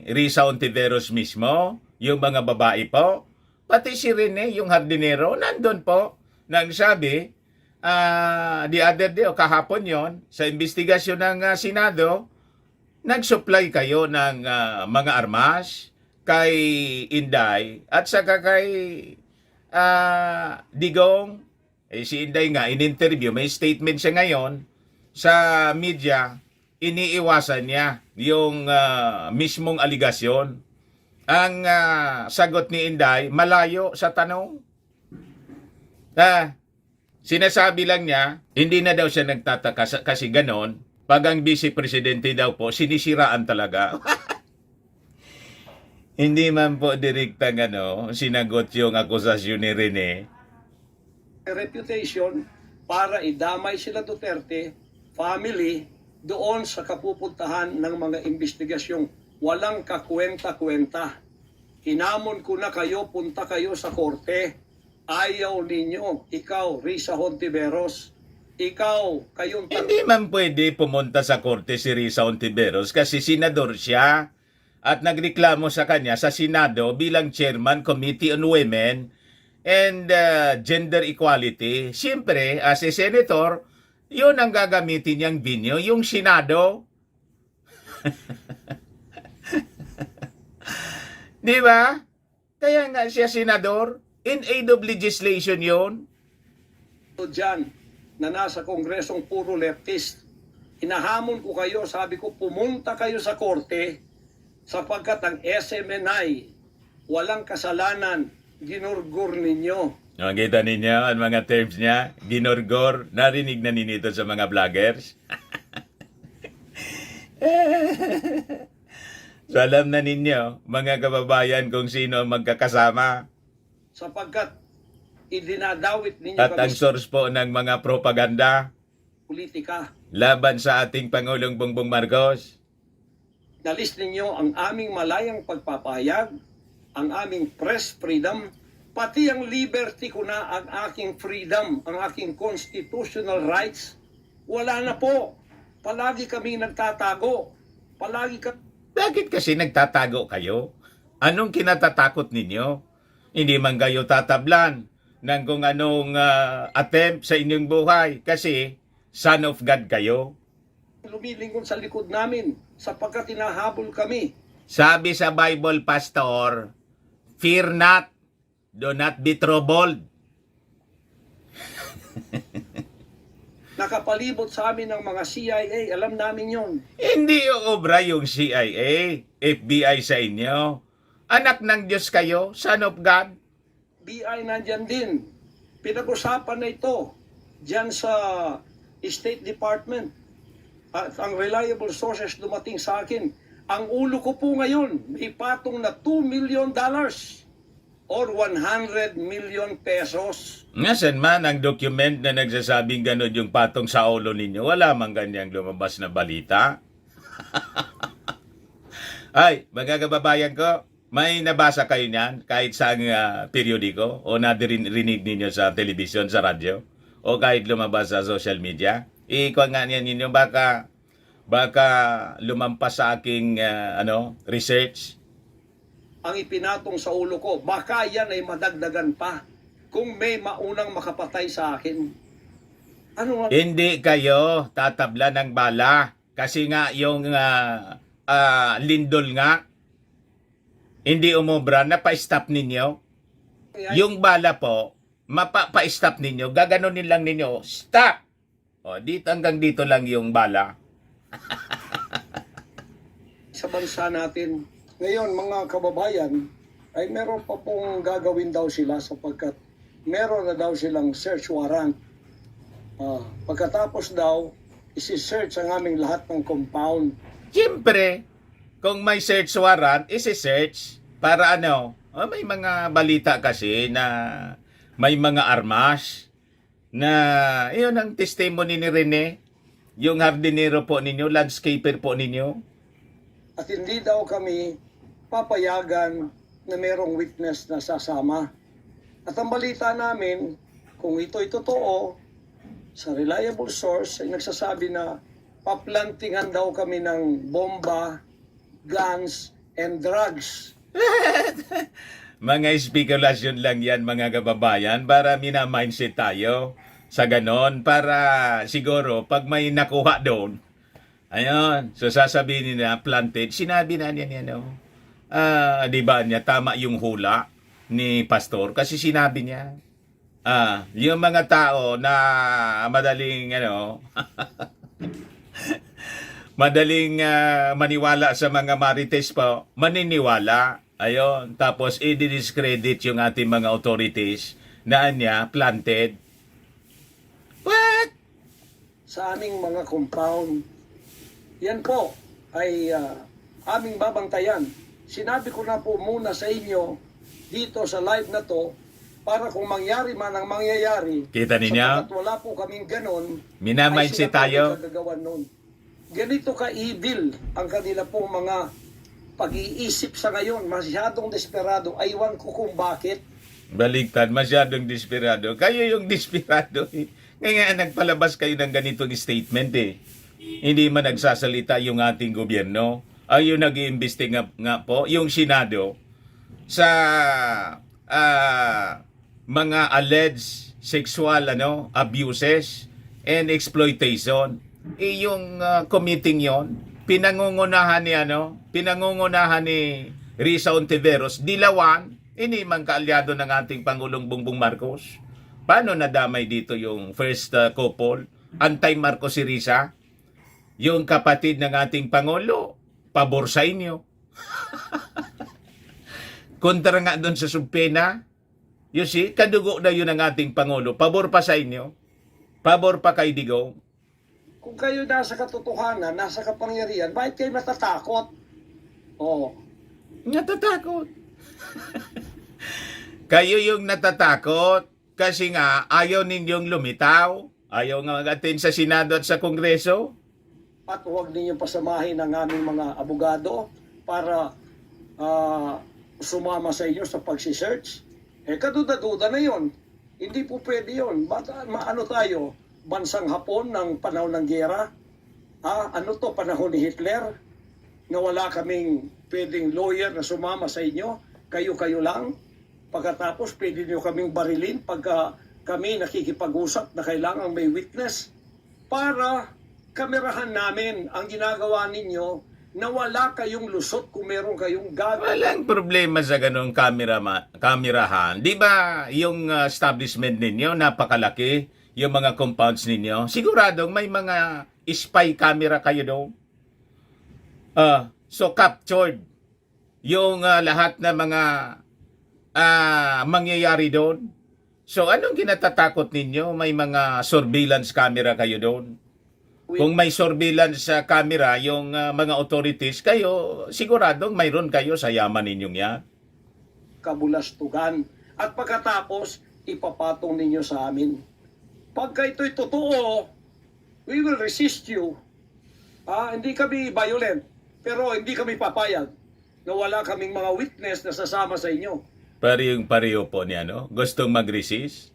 Risa Ontiveros mismo, yung mga babae po, pati si Rene, yung hardinero, nandun po, nang sabi, the other day, o kahapon yon sa investigasyon ng Senado, nag-supply kayo ng mga armas kay Inday at saka kay Digong. Si Inday nga, in-interview, may statement siya ngayon sa media, iniiwasan niya yung mismong aligasyon. Ang sagot ni Inday, malayo sa tanong. Sinasabi lang niya, hindi na daw siya nagtataka kasi ganon, Pag ang vice presidente daw po, sinisiraan talaga. Hindi man po direktang sinagot yung akusasyon ni Rene. Reputation para idamay sila Duterte, family, doon sa kapupuntahan ng mga investigasyong walang kakwenta-kwenta. Hinamon ko na kayo, punta kayo sa korte. Ayaw ninyo, ikaw, Risa Hontiveros, ikaw, kayong Hindi man pwede pumunta sa korte si Risa Hontiveros kasi senador siya at nagreklamo sa kanya sa Senado bilang Chairman Committee on Women and Gender Equality. Siyempre, as a senator, yun ang gagamitin niyang binyo, yung Senado. Di ba? Kaya nga siya senador. In aid of legislation yun. dyan na nasa kongresong puro leftist. Hinahamon ko kayo, sabi ko, pumunta kayo sa korte sapagkat ang SMNI walang kasalanan, ginurgur ninyo. Nakita ninyo ang mga terms niya? Ginorgor. Narinig na ninito sa mga vloggers? So alam na ninyo, mga kababayan, kung sino ang magkakasama. Sapagkat idinadawit ninyo At ang kami sa source po ng mga propaganda politika. laban sa ating Pangulong Bongbong Marcos. Nalis ninyo ang aming malayang pagpapahayag, ang aming press freedom, pati ang liberty ko na, ang aking freedom, ang aking constitutional rights. Wala na po. Palagi kami nagtatago. Palagi kami Bakit kasi nagtatago kayo? Anong kinatatakot ninyo? Hindi man kayo tatablan ng kung anong attempt sa inyong buhay kasi son of God kayo. lumilingkod sa likod namin sapagkat tinahabol kami. Sabi sa Bible, Pastor, fear not, do not be troubled. Nakapalibot sa amin ng mga CIA, alam namin yon. Hindi obra yung CIA, FBI sa inyo. Anak ng Diyos kayo, son of God. BI nandyan din. Pinag-usapan na ito dyan sa State Department. At ang reliable sources dumating sa akin. Ang ulo ko po ngayon, may patong na $2 million or 100 million pesos. Nasaan man ang document na nagsasabing gano'n yung patong sa ulo ninyo? Wala mang ganyang lumabas na balita. Ay, mga kababayan ko, may nabasa kayo niyan kahit sa periodiko o narinig ninyo sa telebisyon, sa radyo o kahit lumabas sa social media. Ikuha nga niyan ninyo baka lumampas sa aking research. Ang ipinatong sa ulo ko, baka yan ay madagdagan pa kung may maunang makapatay sa akin. Ano nga? Hindi kayo tatabla ng bala kasi nga yung lindol nga hindi umubra, napa-stop ninyo. Yung bala po, mapa-stop ninyo, gaganunin lang ninyo, stop! O, dito hanggang dito lang yung bala. Sa bansa natin, ngayon mga kababayan, ay meron pa pong gagawin daw sila sapagkat meron na daw silang search warrant. Pagkatapos daw, isi-search ang aming lahat ng compound. Siyempre, kung may search warrant, isi-search para may mga balita kasi na may mga armas na yun ang testimony ni Rene, yung hardinero po ninyo, landscaper po ninyo. At hindi daw kami papayagan na merong witness na sasama. At ang balita namin, kung ito'y totoo, sa reliable source ay nagsasabi na paplantingan daw kami ng bomba, guns, and drugs. Mga spekulasyon lang yan mga kababayan para mina-mindset tayo sa ganon para siguro pag may nakuha doon, ayun, so sasabihin nila planted, sinabi na niya di ba niya tama yung hula ni Pastor kasi sinabi niya yung mga tao na madaling madaling maniwala sa mga marites po, maniniwala. Ayun, tapos i-discredit yung ating mga authorities na niya planted. What? Sa aming mga compound, Yan po ay aming babantayan. Sinabi ko na po muna sa inyo dito sa live na to para kung mangyari man ang mangyayari. Kita ninyo? Sapagkat wala po kaming ganon. Minamindset tayo. Nun. Ganito ka-evil ang kanila pong mga pag-iisip sa ngayon. Masyadong desperado. Aywan ko kung bakit. Baliktad, masyadong desperado. Kayo yung desperado eh. Kaya nagpalabas kayo ng ganitong statement eh. Hindi man nagsasalita yung ating gobyerno. Ay yung nag-iimbestiga nga po, yung Senado, sa mga alleged sexual abuses and exploitation. Yung committing yon, pinangungunahan ni Risa Ontiveros, Dilawan, ini man kaalyado ng ating Pangulong Bongbong Marcos. Paano nadamay dito yung first couple? Anti-Marcos si Risa, yung kapatid ng ating Pangulo, pabor sa inyo. Kontra nga doon sa subpena. You see, kadugo na yun ang ating Pangulo. Pabor pa sa inyo. Pabor pa kay Digong. Kung kayo nasa katotohanan, nasa kapangyarihan, bakit kayo natatakot? Oh. Natatakot. Kayo yung natatakot kasi nga ayaw ninyong lumitaw. Ayaw nga mag-attend sa Senado at sa Kongreso. At huwag ninyong pasamahin ang aming mga abogado para sumama sa inyo sa pagsisearch. Kaduda-duda na yon. Hindi po pwede yon. Ano tayo? Bansang Hapon ng panahon ng giyera? Ano to? Panahon ni Hitler? Na wala kaming pwedeng lawyer na sumama sa inyo? Kayo-kayo lang? Pagkatapos pwede nyo kaming barilin pagka kami nakikipag-usap na kailangan may witness para kamerahan namin ang ginagawa ninyo na wala kayong lusot kung meron kayong gagawin. Walang problema sa ganong kamerahan. Di ba yung establishment ninyo napakalaki? Yung mga compounds ninyo? Siguradong may mga spy camera kayo doon. So captured yung lahat na mga mangyayari doon. So anong kinatatakot ninyo? May mga surveillance camera kayo doon? Kung may surveillance sa camera, yung mga authorities, kayo, siguradong mayroon kayo sa yaman ninyong yan. Kabulastugan. At pagkatapos, ipapatong ninyo sa amin. Pagka ito'y totoo, we will resist you. Hindi kami violent, pero hindi kami papayag na wala kaming mga witness na sasama sa inyo. Pareho po niya, no? Gustong mag-resist?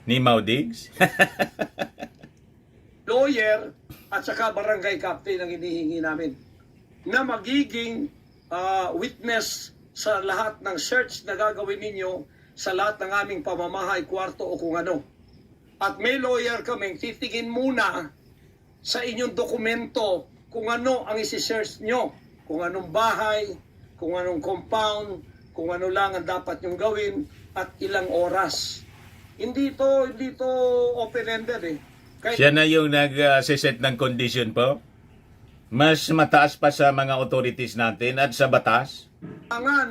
Ni Maudigs? Lawyer at saka barangay captain ang hinihingi namin na magiging witness sa lahat ng search na gagawin ninyo sa lahat ng aming pamamahay, kwarto o kung ano. At may lawyer kaming titingin muna sa inyong dokumento kung ano ang isi-search nyo, kung anong bahay, kung anong compound, kung ano lang ang dapat nyong gawin at ilang oras. Hindi to open-ended eh. Siya na yung nag-set ng condition po? Mas mataas pa sa mga authorities natin at sa batas?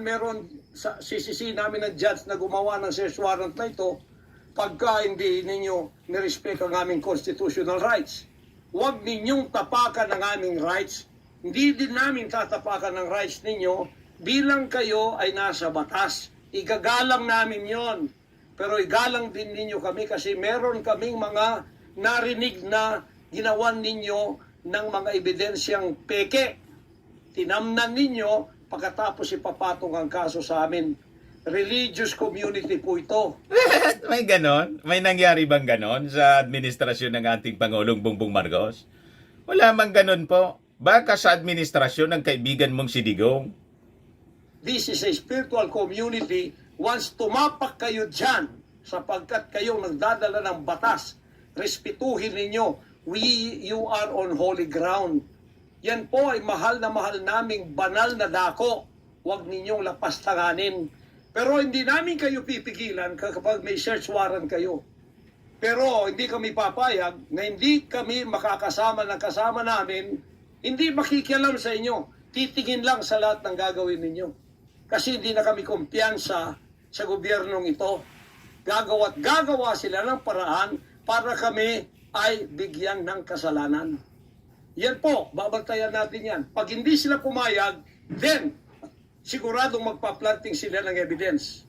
Meron sa CCC namin ng judge na gumawa ng search warrant na ito pagka hindi ninyo nirespect ang aming constitutional rights. Huwag ninyong tapakan ang aming rights. Hindi din namin tatapakan ang rights ninyo bilang kayo ay nasa batas. Igagalang namin yon. Pero igalang din ninyo kami kasi meron kaming mga narinig na ginawan ninyo ng mga ebidensyang peke. Tinamnan ninyo, pagkatapos ipapatong ang kaso sa amin. Religious community po ito. May ganon? May nangyari bang ganon sa administrasyon ng ating Pangulong Bongbong Marcos? Wala mang ganon po. Baka sa administrasyon ng kaibigan mong si Digong. This is a spiritual community. Once tumapak kayo dyan, sapagkat kayong nagdadala ng batas, respetuhin ninyo, you are on holy ground. Yan po ay mahal na naming banal na dako. Huwag ninyong lapastanganin. Pero hindi namin kayo pipigilan kapag may search warrant kayo. Pero hindi kami papayag na hindi kami makakasama ng kasama namin, hindi makikialam sa inyo. Titingin lang sa lahat ng gagawin ninyo. Kasi hindi na kami kumpiyansa sa gobyernong ito. Gagawa sila ng paraan para kami ay bigyan ng kasalanan. Yan po, babantayan natin yan. Pag hindi sila pumayag, then siguradong magpa-planting sila ng evidence.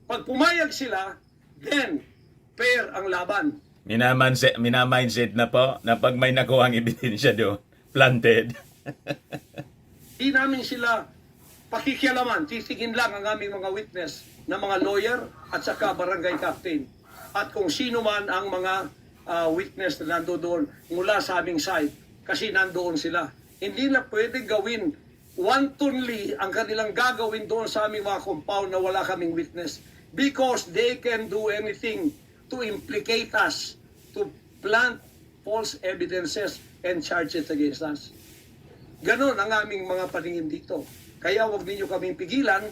Pag pumayag sila, then fair ang laban. Minamindset na po na pag may nakuhang ebidensya doon, planted. Di namin sila pakikialaman, titigin lang ang aming mga witness na mga lawyer at saka barangay captain. At kung sino man ang mga witness na nandoon mula sa aming side, kasi nandoon sila. Hindi na pwede gawin wantonly ang kanilang gagawin doon sa aming mga compound na wala kaming witness. Because they can do anything to implicate us, to plant false evidences and charges against us. Ganon ang aming mga paningin dito. Kaya huwag ninyo kaming pigilan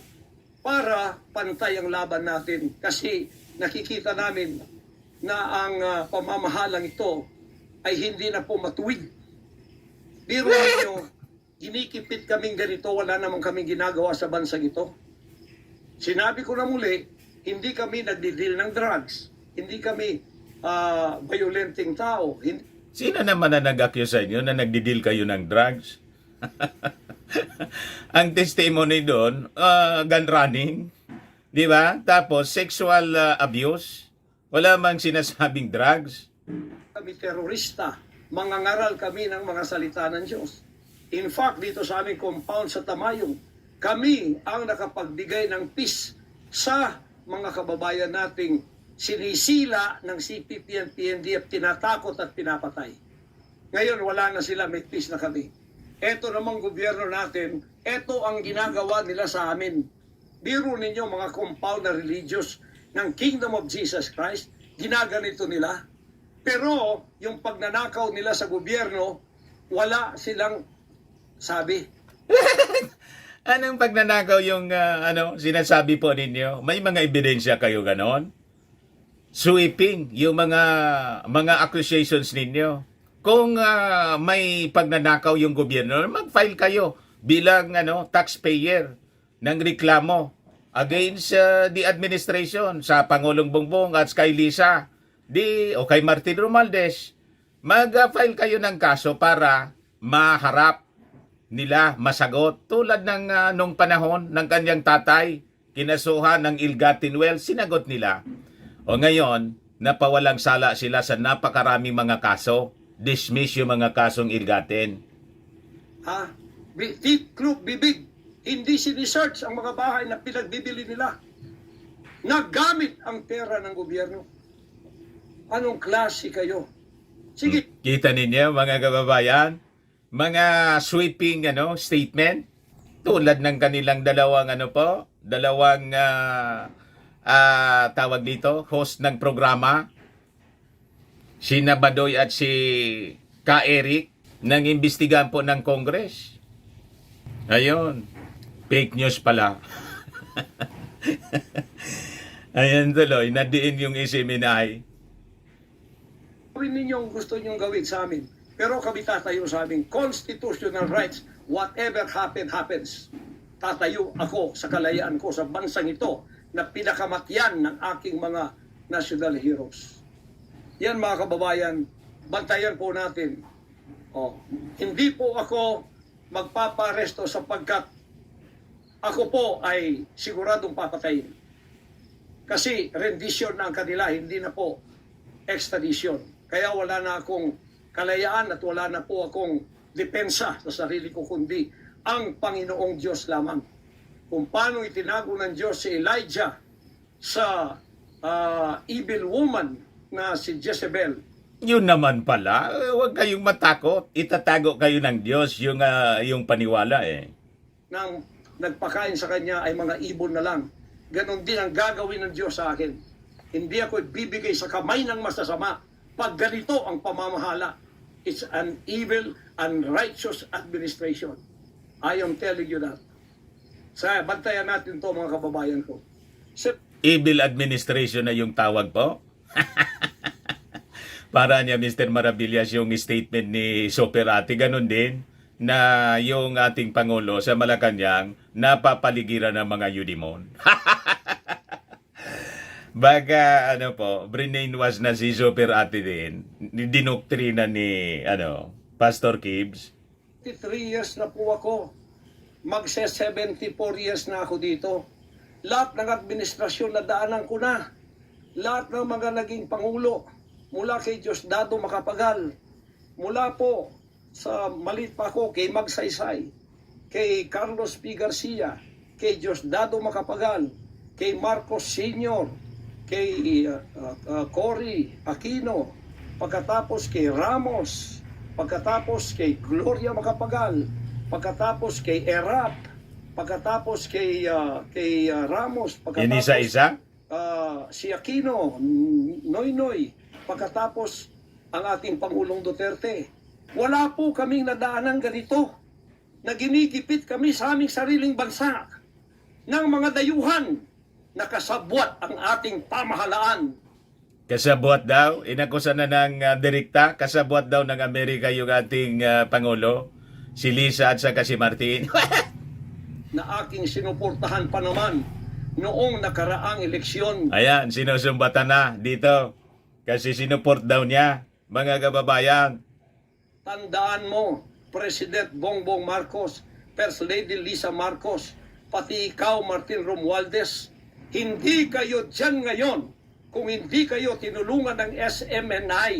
para pantay ang laban natin. Kasi nakikita namin na ang pamamahalang ito ay hindi na po matuwid. Biro ninyo, ginikipit kaming ganito, wala namang kaming ginagawa sa bansang ito. Sinabi ko na muli, hindi kami nagdi-deal ng drugs. Hindi kami violenting tao. Sino naman na nag-accuse sa inyo na nagdi-deal kayo ng drugs? Ang testimony doon, gun running, di ba? Tapos sexual abuse, wala mang sinasabing drugs. Kami terorista, mangangaral kami ng mga salita ng Diyos. In fact, dito sa aming compound sa Tamayong, kami ang nakapagbigay ng peace sa mga kababayan nating sinisila ng CPP and PNDF, tinatakot at pinapatay. Ngayon, wala na sila, may peace na kami. Ito namang gobyerno natin, ito ang ginagawa nila sa amin. Biro ninyo mga compound na religious ng Kingdom of Jesus Christ, ginaganito nila. Pero yung pagnanakaw nila sa gobyerno, wala silang sabi. Anong pagnanakaw yung sinasabi po ninyo? May mga ebidensya kayo ganon? Sweeping yung mga accusations ninyo. Kung may pagnanakaw yung gobyerno, mag-file kayo bilang taxpayer ng reklamo against the administration sa Pangulong Bongbong at kay Lisa o kay Martin Romualdez. Mag-file kayo ng kaso para maharap nila, masagot. Tulad ng nung panahon ng kanyang tatay, kinasuhan ng Ill-Gotten Wealth, sinagot nila. O ngayon, napawalang sala sila sa napakaraming mga kaso. Dismiss yung mga kasong Ill-Gotten. Group bibig, hindi sinisearch ang mga bahay na pinagbibili nila. Nagamit ang pera ng gobyerno. Anong klase kayo? Sige. Kita ninyo mga kababayan, mga sweeping statement tulad ng kanilang dalawang tawag dito, host ng programa, si Badoy at si Ka Eric, nang imbestigahan po ng Congress. Ayun, fake news pala. Ayan tuloy, nadiin yung isiminay. Gawin ninyo ang gusto nyong gawin sa amin. Pero kami tatayo sa aming constitutional rights. Whatever happens. Tatayo ako sa kalayaan ko sa bansang ito na pinakamatyan ng aking mga national heroes. Yan mga kababayan, bantayan po natin. Hindi po ako magpaparesto sapagkat ako po ay siguradong papatayin. Kasi rendition na ang kanila, hindi na po extradition. Kaya wala na akong kalayaan at wala na po akong depensa sa sarili ko, kundi ang Panginoong Diyos lamang. Kung paano itinago ng Diyos si Elijah sa evil woman na si Jezebel. Yun naman pala, huwag kayong matakot. Itatago kayo ng Diyos yung paniwala Nang nagpakain sa kanya ay mga ibon na lang. Ganon din ang gagawin ng Diyos sa akin. Hindi ako bibigay sa kamay ng masasama. Pag ganito ang pamamahala, it's an evil, unrighteous administration. I am telling you that. Bantayan natin to mga kababayan ko. Evil administration na yung tawag po? Para niya Mr. Maravillas yung statement ni Soperati, ganun din na yung ating Pangulo sa Malacanang napapaligiran ng mga Yudimon. Baga brainwash na si Soperati din, dinoktrina Pastor Kibbs. 53 years na po ako. Magse-74 years na ako dito. Lahat ng administrasyon na daanan ko na. Lahat ng mga naging pangulo. Mula kay Diosdado Macapagal. Mula po sa malit pa ako kay Magsaysay. Kay Carlos P. Garcia. Kay Diosdado Macapagal. Kay Marcos Sr. Kay Cory Aquino. Pagkatapos kay Ramos. Pagkatapos kay Gloria Macapagal. Pagkatapos kay Erap. Pagkatapos kay Ramos. Pagkatapos Inisa-isa? si Aquino, Noynoy. Pagkatapos ang ating Pangulong Duterte. Wala po kaming nadaanan ganito na ginigipit kami sa aming sariling bansa ng mga dayuhan na kasabwat ang ating pamahalaan. Kasabwat daw? Inakusan na ng direkta? Kasabwat daw ng Amerika yung ating Pangulo? Si Lisa at saka si Martin? Na aking sinuportahan pa naman noong nakaraang eleksyon. Ayan, sinusumbatan na dito. Kasi sinuport daw niya, mga kababayan. Tandaan mo, President Bongbong Marcos, First Lady Lisa Marcos, pati ikaw, Martin Romualdez, hindi kayo dyan ngayon kung hindi kayo tinulungan ng SMNI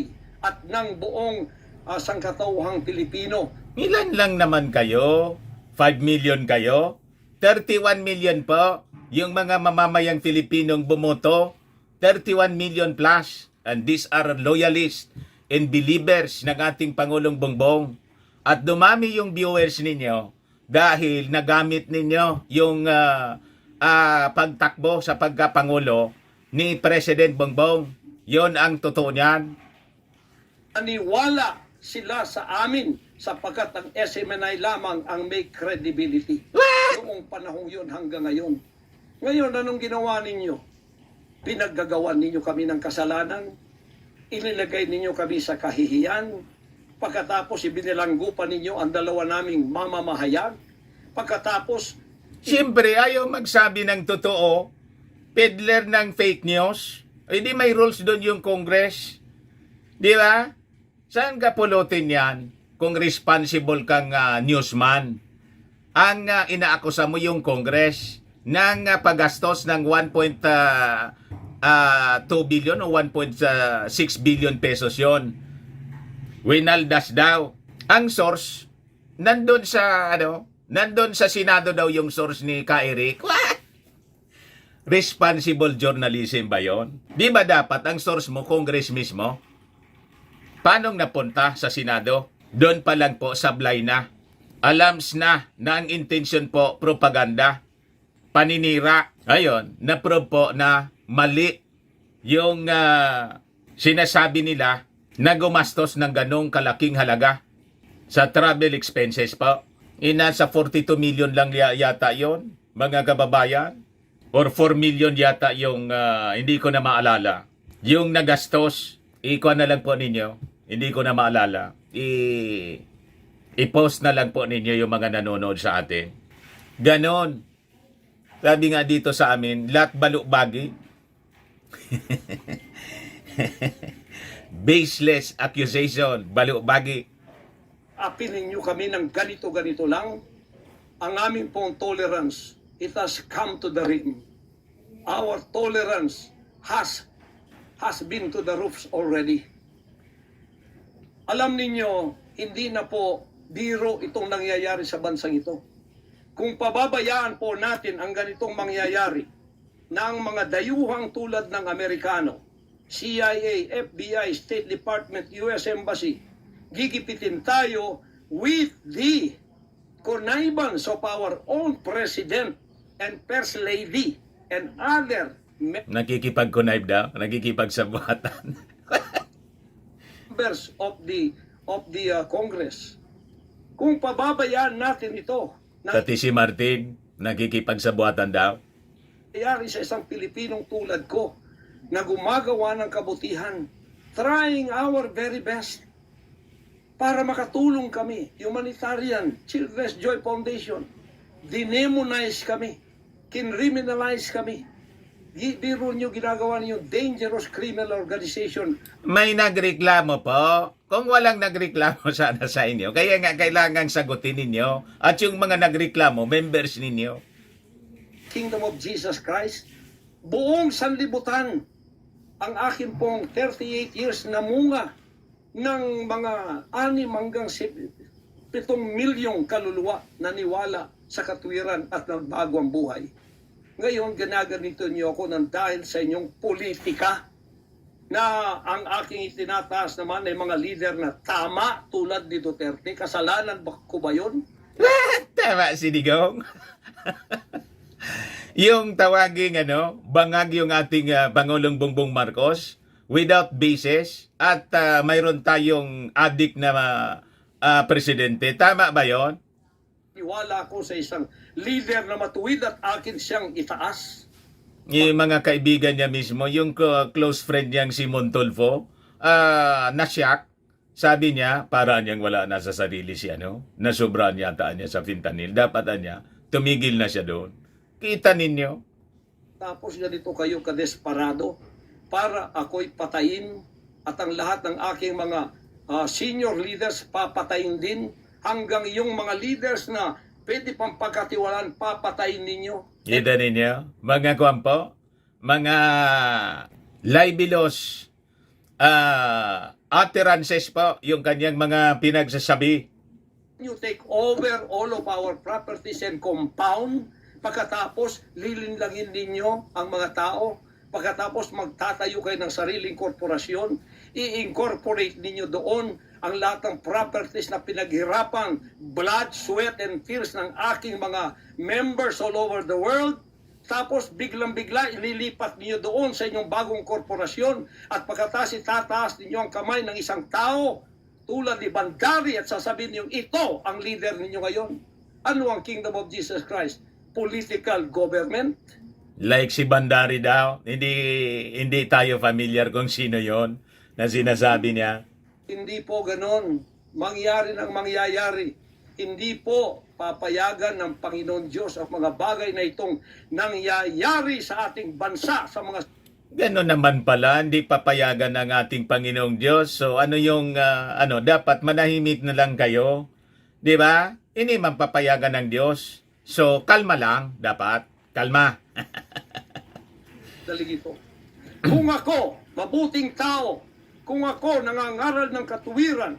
at ng buong sangkatauhang Pilipino. Ilan lang naman kayo? 5 million kayo? 31 million po yung mga mamamayang Pilipinong bumoto. 31 million plus. And these are loyalists and believers ng ating Pangulong Bongbong. At dumami yung viewers ninyo dahil nagamit ninyo yung pagtakbo sa pagkapangulo ni President Bongbong. Yon ang totoo niyan. Aniwala sila sa amin sapagkat ang SMNI lamang ang may credibility. Noong panahong yun hanggang ngayon. Ngayon, anong ginawa ninyo? Pinaggagawan ninyo kami ng kasalanan, inilagay ninyo kami sa kahihiyan, pagkatapos ibinilanggo pa ninyo ang dalawa naming mamamahayag, pagkatapos Siyempre, ayaw magsabi ng totoo, peddler ng fake news. Hindi may rules doon yung Congress. Di ba? Saan ka pulutin yan kung responsible kang newsman? Ang inaakusa mo yung Congress ng paggastos ng 1.2 billion o 1.6 billion pesos yon. Winaldas daw. Ang source, nandun sa Senado daw yung source ni Ka Eric. What? Responsible journalism ba yon? Di ba dapat ang source mo, Congress mismo? Paano napunta sa Senado? Doon pa lang po sablay na. Alams na ang intention po propaganda. Paninira. Ayun, na-prove po na mali yung sinasabi nila na gumastos ng ganong kalaking halaga sa travel expenses po. Nasa 42 million lang yata yon, mga kababayan. Or 4 million yata yung, hindi ko na maalala. Yung nagastos, ikuha na lang po ninyo. Hindi ko na maalala. I-post na lang po ninyo yung mga nanonood sa atin. Ganon. Sabi nga dito sa amin, lahat balukbagi. Baseless accusation, balukbagi. apilin nyo kami ng ganito-ganito lang, ang aming pong tolerance, it has come to the rim. Our tolerance has been to the roofs already. Alam ninyo, hindi na po biro itong nangyayari sa bansang ito. Kung pababayaan po natin ang ganitong mangyayari na ang mga dayuhang tulad ng Amerikano, CIA, FBI, State Department, US Embassy, gigipitin tayo with the connivance of our own President and First Lady and other Nakikipag-connive daw, nakikipagsabuatan. members of the Congress. Kung pababayaan natin ito, Pati si Martin, nakikipagsabuatan daw. nangyayari sa isang Pilipinong tulad ko na gumagawa ng kabutihan, trying our very best para makatulong kami, humanitarian, Children's Joy Foundation, dinemonize kami, kinriminalize kami. Biro nyo ginagawa niyo dangerous criminal organization. May nagreklamo po kung walang nagreklamo sana sa inyo, kaya nga kailangan sagutin ninyo. At yung mga nagreklamo, members ninyo. Kingdom of Jesus Christ, buong sanlibutan, ang akin pong 38 years na munga ng mga 6 hanggang 7 milyong kaluluwa na niwala sa katwiran at nagbago ang buhay. Ngayon, ginaganito niyo ako ng dahil sa inyong politika na ang aking itinataas naman ay mga leader na tama tulad ni Duterte. Kasalanan ba ko ba yun? Tama si Digong. Yung tawaging bangag yung ating Pangulong Bongbong Marcos without basis at mayroon tayong adik na presidente. Tama ba yon? Iwala ako sa isang leader na matuwid at akin siyang itaas. Yung mga kaibigan niya mismo, yung close friend niyang si Montolfo, nasyak. Sabi niya, para niyang wala na sa sarili si nasobra yata niya sa fentanyl. Dapat niya, tumigil na siya doon. Kita ninyo? Tapos ganito kayo kadesperado para ako'y patayin at ang lahat ng aking mga senior leaders papatayin din hanggang yung mga leaders na pwede pang pagkatiwalaan papatayin ninyo. Kita ninyo? Mga kwampo, mga libelous utterances po yung kanyang mga pinagsasabi. You take over all of our properties and compound. Pagkatapos, lilinlangin ninyo ang mga tao. Pagkatapos, magtatayo kayo ng sariling korporasyon. I-incorporate ninyo doon ang lahat ng properties na pinaghirapan, blood, sweat, and tears ng aking mga members all over the world. Tapos, biglang-bigla, ililipat ninyo doon sa inyong bagong korporasyon. At pagkatapos, itataas ninyo ang kamay ng isang tao tulad ni Bandari at sasabihin niyo, ito ang leader ninyo ngayon. Ano ang Kingdom of Jesus Christ? Political government? Like si Bandari daw, hindi tayo familiar kung sino yon na sinasabi niya. Hindi po ganon. Mangyari ng mangyayari. Hindi po papayagan ng Panginoon Diyos ang mga bagay na itong nangyayari sa ating bansa, sa mga... Gano'n naman pala, hindi papayagan ng ating Panginoong Diyos. So ano yung, dapat manahimik na lang kayo. Di ba? Hindi man papayagan ng Diyos. So kalma lang, dapat. Kalma. Daligito. Kung ako, mabuting tao, kung ako nangangaral ng katuwiran,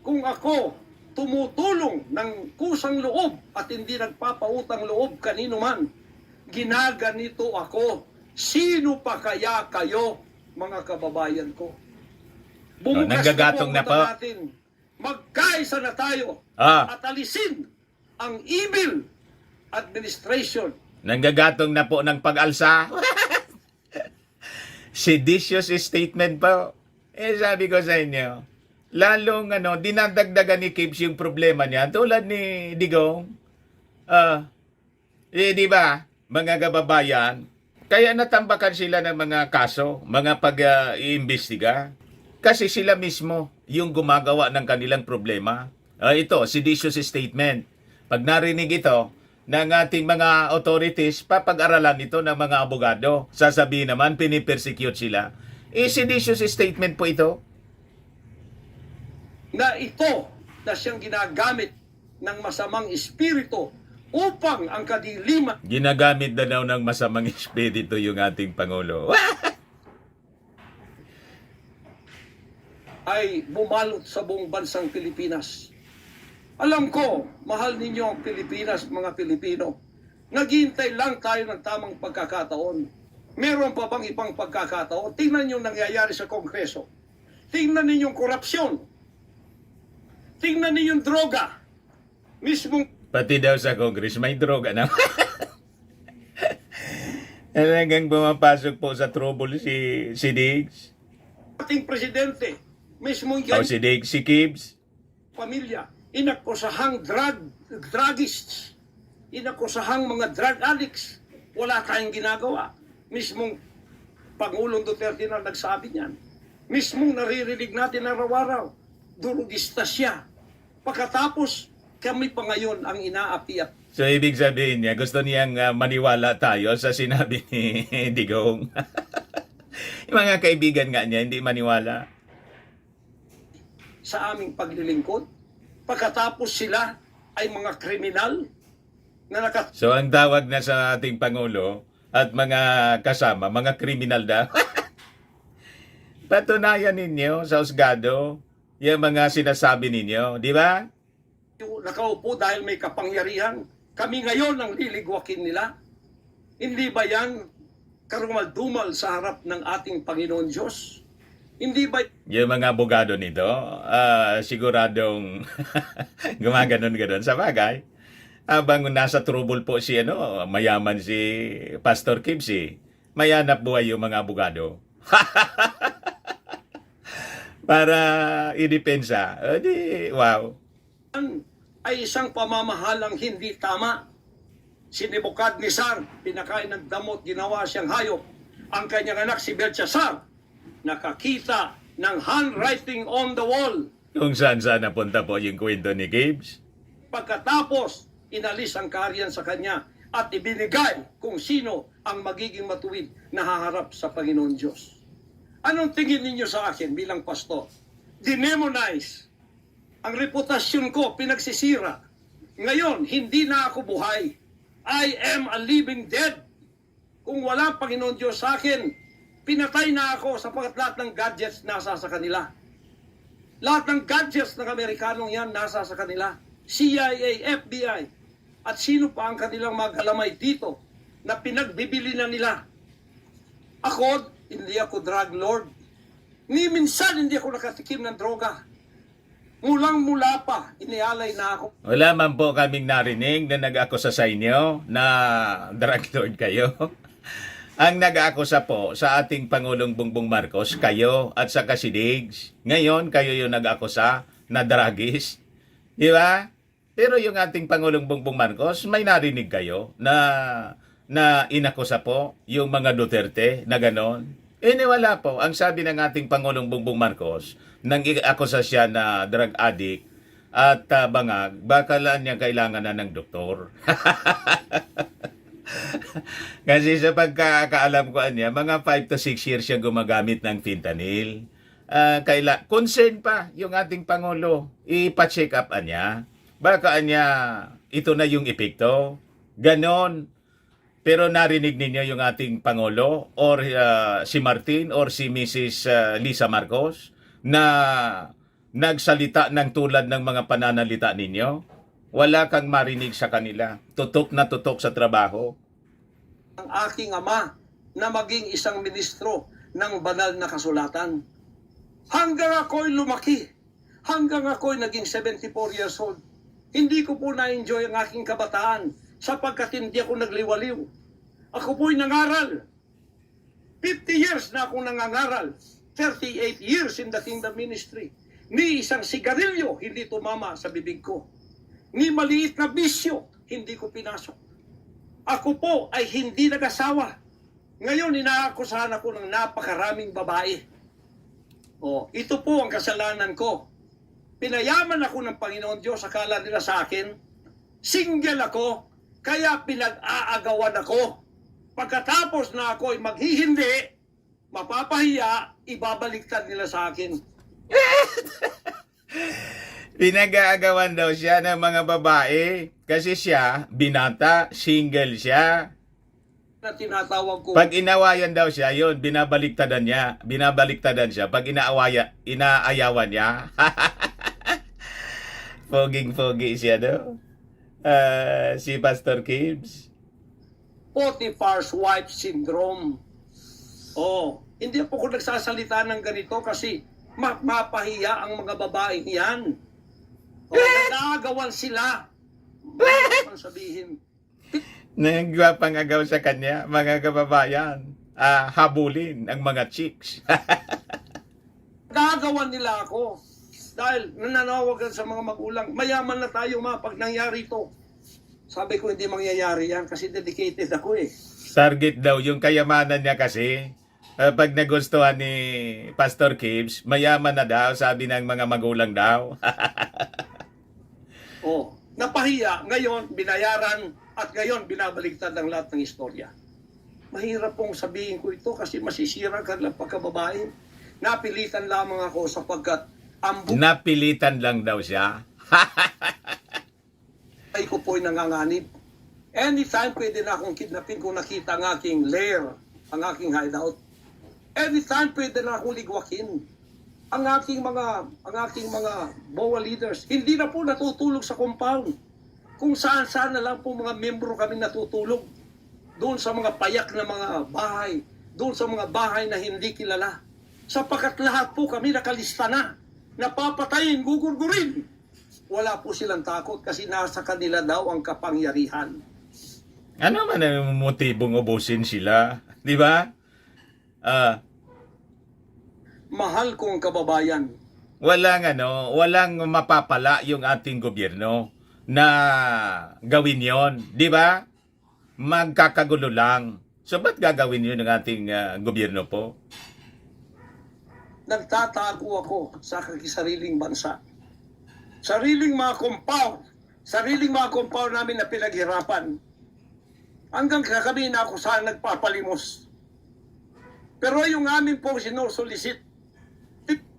kung ako tumutulong ng kusang loob at hindi nagpapautang loob kanino man, ginaganito ako. Sino pa kaya kayo, mga kababayan ko? Bumukas nanggagatong na po. natin. Magkaisa na tayo at alisin ang evil administration. Nanggagatong na po ng pag-alsa. Seditious statement po. Sabi ko sa inyo, lalong dinadagdagan ni Kips yung problema niya tulad ni Digong. Di ba, mga kababayan, kaya natambakan sila ng mga kaso, mga pag-iimbestiga. Kasi sila mismo yung gumagawa ng kanilang problema. Ito, seditious statement. Pag narinig ito ng ating mga authorities, papag-aralan ito ng mga abogado. Sasabihin naman, pinipersecute sila. Seditious statement po ito. Na ito na siyang ginagamit ng masamang espiritu upang ang kadiliman Ginagamit na daw ng masamang espiritu yung ating Pangulo. ay bumalot sa buong bansang Pilipinas. Alam ko, mahal ninyo ang Pilipinas, mga Pilipino. Naghihintay lang tayo ng tamang pagkakataon. Meron pa bang ibang pagkakataon? Tingnan niyo nangyayari sa Kongreso. Tingnan niyo yung korupsyon. Tingnan niyo yung droga. Mismong Pati daw sa Congress, may droga na. Hanggang bumapasok po sa trouble si Diggs. ating presidente, mismong O si Diggs, si Kibbs. pamilya, inakusahang druggists, inakusahang mga drug addicts. Wala tayong ginagawa. Mismong Pangulong Duterte na nagsabi niyan. Mismong naririnig natin araw-araw, durugista siya. Pagkatapos, kami pa ngayon ang inaapi at So ibig sabihin niya, gusto niyang maniwala tayo sa sinabi ni Digong. Yung mga kaibigan nga niya, hindi maniwala. sa aming paglilingkod? Pagkatapos sila ay mga kriminal na So ang tawag na sa ating Pangulo at mga kasama, mga kriminal na. Patunayan ninyo sa husgado yung mga sinasabi ninyo, di ba? nakaupo dahil may kapangyarihan. Kami ngayon ang liligwakin nila. Hindi ba yan karumal-dumal sa harap ng ating Panginoon Diyos? Hindi ba Yung mga abogado nito, siguradong gumaganon-ganon sa bagay. Habang nasa trouble po si mayaman si Pastor Kibsi, mayanap buhay yung mga abogado. Para idepensa. Wow. ay isang pamamahalang hindi tama. Si Nebukadnezar, pinakain ng damot, ginawa siyang hayop. Ang kanyang anak si Belshazzar, nakakita ng handwriting on the wall. Kung saan napunta po yung kwento ni Gibbs. Pagkatapos, inalis ang kaharian sa kanya at ibinigay kung sino ang magiging matuwid na haharap sa Panginoon Diyos. Anong tingin ninyo sa akin bilang pastor? Dinemonize. Ang reputasyon ko pinagsisira. Ngayon, hindi na ako buhay. I am a living dead. Kung wala Panginoon Diyos sa akin, pinatay na ako sapagkat lahat ng gadgets nasa sa kanila. Lahat ng gadgets ng Amerikanong yan nasa sa kanila. CIA, FBI, at sino pa ang kanilang magalamay dito na pinagbibili na nila. Ako, hindi ako drug lord. Ni minsan hindi ako nakatikim ng droga. Mulang-mula pa, inialay na ako. Wala man po kaming narinig na nag-akusa sa inyo na drug lord kayo. Ang nag-akusa po sa ating Pangulong Bongbong Marcos, kayo at sa si Diggs. Ngayon, kayo yung nag-akusa na drugist. Di ba? Pero yung ating Pangulong Bongbong Marcos, may narinig kayo na inakusa po yung mga Duterte na ganon. Wala po. Ang sabi ng ating Pangulong Bongbong Marcos, nang i-akusa siya na drug addict at bangag, bakalaan niya kailangan na ng doktor. Kasi sa pagkakaalam ko niya, mga 5 to 6 years siya gumagamit ng fentanyl. Concern pa yung ating Pangulo. Ipa-check up niya. Baka niya, ito na yung epekto. Ganon. Pero narinig ninyo yung ating Pangulo or si Martin or si Mrs. Lisa Marcos na nagsalita ng tulad ng mga pananalita ninyo? Wala kang marinig sa kanila. Tutok na tutok sa trabaho. Ang aking ama na maging isang ministro ng banal na kasulatan. Hanggang ako'y lumaki, hanggang ako'y naging 74 years old, hindi ko po na-enjoy ang aking kabataan sapagkat hindi ako nagliwaliw. Ako po'y nangaral. 50 years na akong nangangaral. 38 years in the kingdom ministry. Ni isang sigarilyo hindi tumama sa bibig ko. Ni maliit na bisyo hindi ko pinasok. Ako po ay hindi nag-asawa. Ngayon, inaakusahan ako ng napakaraming babae. Ito po ang kasalanan ko. Pinayaman ako ng Panginoon Diyos, akala nila sa akin. Single ako, kaya pinag-aagawan ako. Pagkatapos na ako ay maghihindi, mapapahiya, ibabaliktad nila sa akin. Pinag-aagawan daw siya ng mga babae kasi siya, binata, single siya. Na tinatawag ko. Pag inawayan daw siya, yun, binabaliktadan siya. Pag inaayawan niya, foging-fogi siya, no? Si Pastor Gibbs. Potiphar's wife syndrome. Hindi po ko nagsasalita ng ganito kasi mapahiya ang mga babaeng yan. Nagagawan sila. Ano sabihin? Nagpangagaw sa kanya, mga kababayan, habulin ang mga chicks. Nagagawan nila ako. Dahil nananawagan sa mga magulang, mayaman na tayo pag nangyari ito. Sabi ko, hindi mangyayari yan kasi dedicated ako eh. Target daw yung kayamanan niya kasi. Pag nagustuhan ni Pastor Gibbs, mayaman na daw, sabi ng mga magulang daw. Napahiya, ngayon binayaran at ngayon binabaligtad ang lahat ng istorya. Mahirap pong sabihin ko ito kasi masisira ka lang pagkababae. Napilitan lamang ako sapagkat Ang Napilitan lang daw siya. buhay ko po'y nanganganib. Anytime pwede na akong kidnapin kung nakita ang aking lair, ang aking hideout. Anytime pwede na akong ligwakin. Ang aking mga BOA leaders, hindi na po natutulog sa compound. Kung saan-saan na lang po mga membro kami natutulog. Doon sa mga payak na mga bahay, doon sa mga bahay na hindi kilala. Sapagkat lahat po kami nakalista na, napapatayin, gugurgurin. Wala po silang takot kasi nasa kanila daw ang kapangyarihan. Ano man ang motibong ubusin sila? Di ba? Mahal kong kababayan, Walang mapapala yung ating gobyerno na gawin yon, di ba? Magkakagulo lang. So ba't gagawin yun ng ating gobyerno po? nagtatago ako sa sariling bansa. Sariling mga compound namin na pinaghirapan. Hanggang kami na ako saan nagpapalimos. Pero yung amin pong sinusulisit,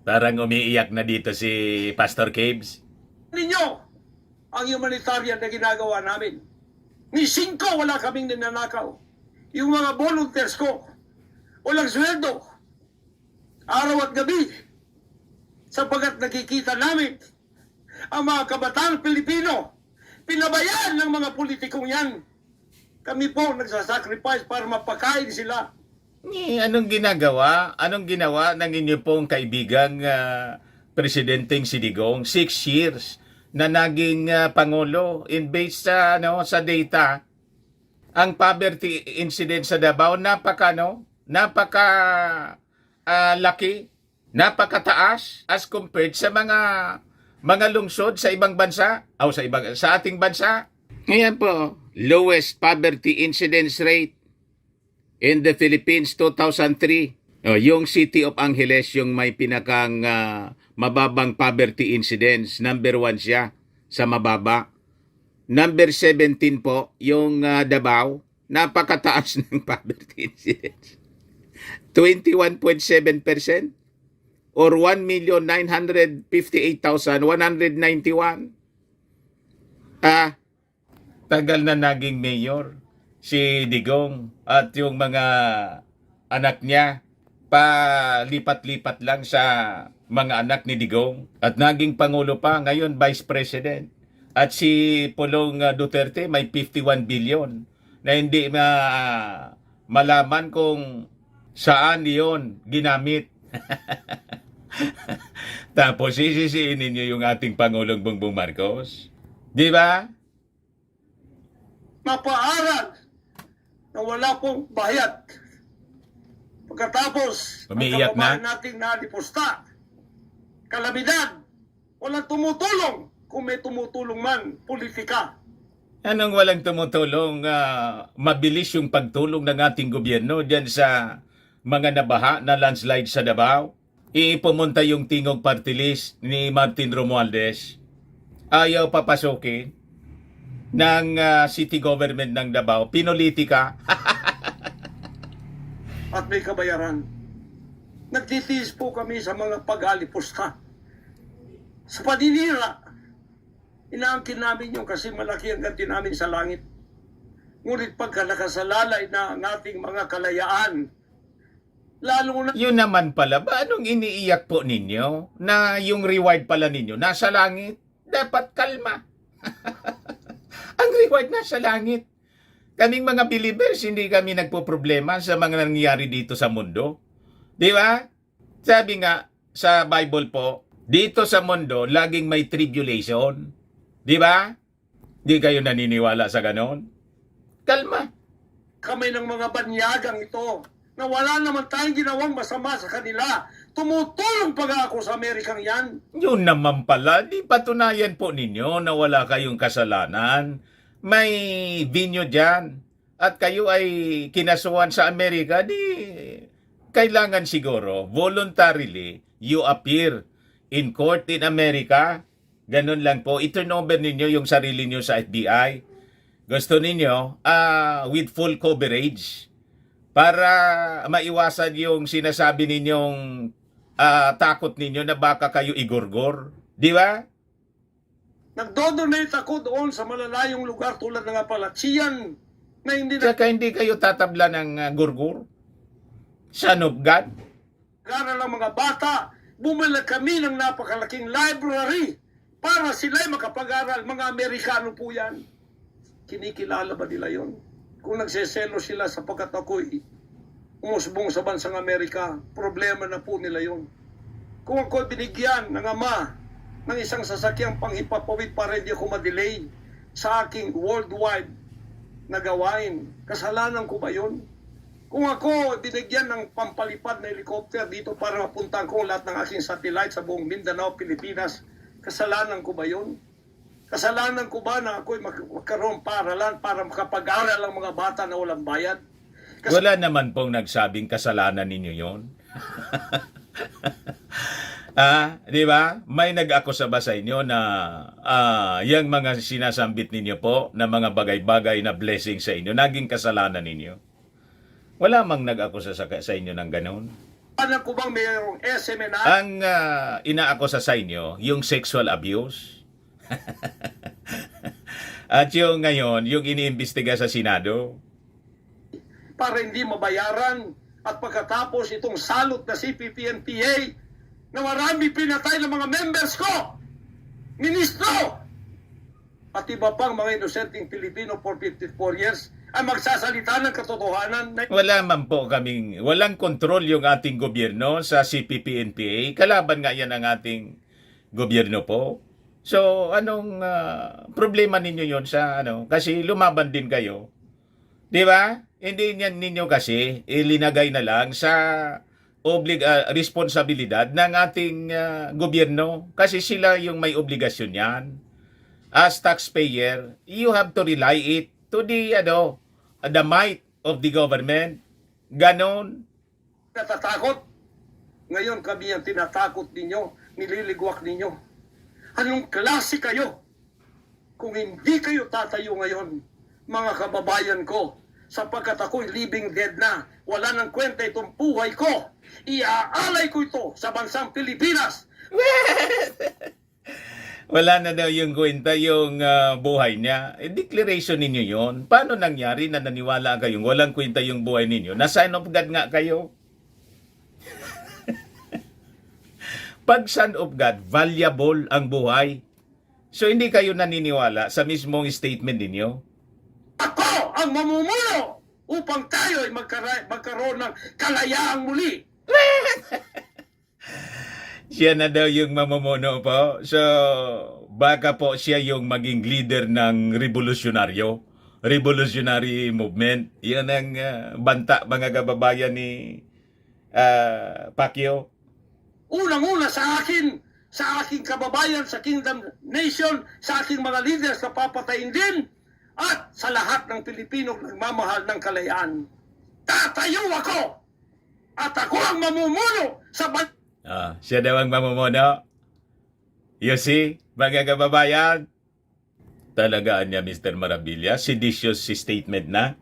Parang umiiyak na dito si Pastor Caves. ninyo ang humanitarian na ginagawa namin. Ni 5 wala kaming ninanakaw. Yung mga volunteers ko, walang sweldo. Araw at gabi. Sapagkat nakikita namin ang mga kabataang Pilipino, pinabayaan ng mga politikong yan. Kami po nagsasacrifice para mapakain sila. Anong ginagawa? Anong ginawa ng inyo pong kaibigang Presidenteng si Digong? 6 years na naging Pangulo in based sa data. Ang poverty incident sa Davao napaka laki, napakataas as compared sa mga lungsod sa ibang bansa o sa ating bansa. Ngayon po, lowest poverty incidence rate in the Philippines 2003. Yung City of Angeles yung may pinakang mababang poverty incidence. Number 1 siya sa mababa. Number 17 po, yung Davao. Napakataas ng poverty incidence. 21.7% or 1,958,191. Tagal na naging mayor si Digong at yung mga anak niya palipat-lipat lang sa mga anak ni Digong at naging Pangulo pa, ngayon Vice President. At si Pulong Duterte may 51 billion na hindi malaman kung saan yon ginamit. Tapos sisisiin ninyo yung ating Pangulong Bongbong Marcos. Di ba? Mapaaral na wala pong bayad. Pagkatapos, Umiiyak na? nating nalipusta. Kalamidad. Walang tumutulong. Kung may tumutulong man, politika. Anong walang tumutulong? Mabilis yung pagtulong ng ating gobyerno dyan sa mga nabaha na landslide sa Davao. Ipumunta yung Tingog Party List ni Martin Romualdez. Ayaw papasukin ng city government ng Davao. Pinolitika. At may kabayaran. Nagtitiis po kami sa mga pag-alipusta. Sa paninira, inaangkin namin yung kasi malaki ang ganti namin sa langit. Ngunit pagka nakasalalay na ang ating mga kalayaan, lalo na Yun naman pala, ba anong iniiyak po ninyo? Na yung reward pala ninyo nasa langit? Dapat kalma. Ang reward nasa langit. Kaming mga believers, hindi kami nagpo-problema sa mga nangyayari dito sa mundo. Di ba? Sabi nga sa Bible po, dito sa mundo, laging may tribulation. Di ba? Di kayo naniniwala sa ganon? Kalma. kami ng mga banyagang ito na wala naman tayong ginawang masama sa kanila. Tumutulong pa ako sa Amerikang yan. Yun naman pala, di patunayan po ninyo na wala kayong kasalanan. May vinyo dyan. At kayo ay kinasuhan sa Amerika, di kailangan siguro, voluntarily, you appear in court in America. Ganun lang po. I-turn over ninyo yung sarili nyo sa FBI. Gusto ninyo, with full coverage para maiwasan yung sinasabi ninyong takot ninyo na baka kayo igorgor. Di ba? Nagdodonate ako doon sa malalayong lugar tulad ng Apalachian na hindi Tsaka hindi kayo tatabla ng gurgur. Son of God. nag-aral ang mga bata. Bumili kami ng napakalaking library para sila'y makapag-aral. Mga Amerikano po yan. Kinikilala ba nila yon? Kung nagseselo sila sapagkat ako'y umusbong sa bansang Amerika, problema na po nila yon. Kung ako'y binigyan ng ama ng isang sasakyang panghipapawid para hindi ako madelay sa aking worldwide na gawain, kasalanan ko ba yon? Kung ako binigyan ng pampalipad na helicopter dito para mapuntahan ko lahat ng aking satellite sa buong Mindanao, Pilipinas, kasalanan ko ba yon? Kasalanan ko ba na ako'y magkaroon paralan para makapag-aral ang mga bata na walang bayad? Wala naman pong nagsabing kasalanan ninyo yon. Di ba? May nag-akusa ba sa inyo na yung mga sinasambit ninyo po na mga bagay-bagay na blessing sa inyo, naging kasalanan ninyo? Wala mang nag-akusa sa inyo ng ganun. Alam ko bang mayroong SMNI? Ang inaakusa sa inyo, yung sexual abuse. At yung ngayon, yung iniimbestiga sa Senado. Para hindi mabayaran at pagkatapos itong salot na CPP-NPA na marami pinatay ng mga members ko, ministro, at iba pang mga inosenteng Pilipino for 54 years ay magsasalita ng katotohanan na Wala man po kaming, walang kontrol yung ating gobyerno sa CPP-NPA. Kalaban nga yan ang ating gobyerno po. So, anong problema ninyo yon sa Kasi lumaban din kayo. Di ba? Hindi niyan ninyo kasi ilinagay na lang sa responsibilidad ng ating gobyerno. Kasi sila yung may obligasyon yan. As taxpayer, you have to rely it to the might of the government. Ganon. natatakot. Ngayon kami ang tinatakot ninyo, nililigwak ninyo. Anong klase kayo? Kung hindi kayo tatayo ngayon, mga kababayan ko, sapagkat ako'y living dead na, wala nang kwenta itong buhay ko, iaalay ko ito sa bansang Pilipinas. Wala na daw yung kwenta yung buhay niya. Declaration ninyo yon. Paano nangyari na naniwala kayong walang kwenta yung buhay ninyo? Na sign of God nga kayo. Pag son of God, valuable ang buhay. So hindi kayo naniniwala sa mismong statement ninyo? Ako ang mamumuno upang tayo ay magkaroon ng kalayaang muli. Siya na daw yung mamumuno po. So baka po siya yung maging leader ng revolutionary movement. Yan ang banta mga kababayan ni Pacquiao. Unang-una sa aking kababayan, sa Kingdom Nation, sa aking mga leaders na papatayin din, at sa lahat ng Pilipino nagmamahal ng kalayaan. Tatayo ako! At ako ang mamumuno sa Siya daw ang mamumuno. You see, mga kababayan, talagaan niya Mr. Marabilia, seditious statement na.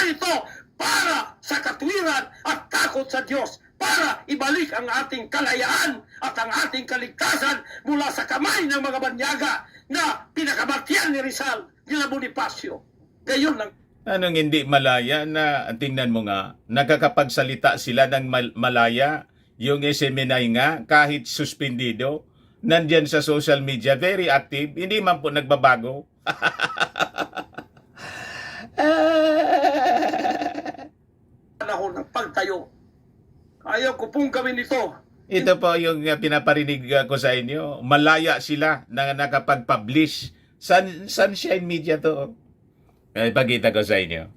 ito para sa katwiran at takot sa Diyos, para ibalik ang ating kalayaan at ang ating kaligtasan mula sa kamay ng mga banyaga na pinakamatyan ni Rizal, ni Bonifacio. Gayon lang. Anong hindi malaya na, tingnan mo nga, nakakapagsalita sila ng malaya, yung SMNI nga, kahit suspendido, nandyan sa social media, very active, hindi man po nagbabago. Panahon ng pagtayo. Ayaw ko pong gawin ito. Ito po yung pinaparinig ko sa inyo. Malaya sila na nakapag-publish. Sunshine Media to. Ipakita ko sa inyo.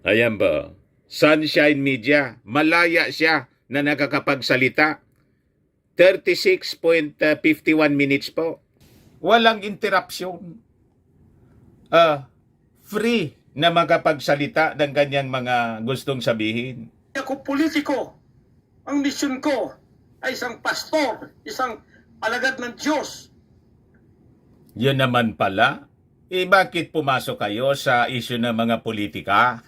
Ayan po. Sunshine Media. Malaya siya na nakakapagsalita. 36.51 minutes po. Walang interruption. Free na makapagsalita ng kanyang mga gustong sabihin. Ako politiko. Ang misyon ko ay isang pastor, isang alagad ng Diyos. Yun naman pala. Bakit pumasok kayo sa issue ng mga politika?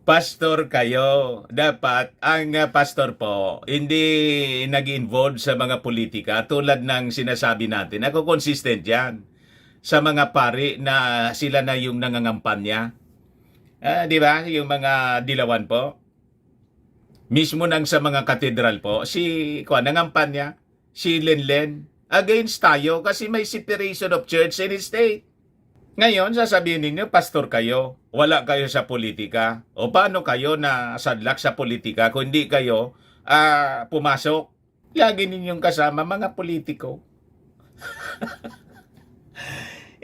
Pastor kayo. Dapat ang pastor po hindi nag-involve sa mga politika tulad ng sinasabi natin. Ako consistent yan sa mga pari na sila na yung nangangampanya. Di ba? Yung mga dilawan po. Mismo nang sa mga katedral po, nangampanya, si Lenlen, against tayo kasi may separation of church and state. Ngayon, sasabihin ninyo, pastor kayo, wala kayo sa politika. O paano kayo na sadlak sa politika kung hindi kayo pumasok? Lagi ninyong kasama mga politiko.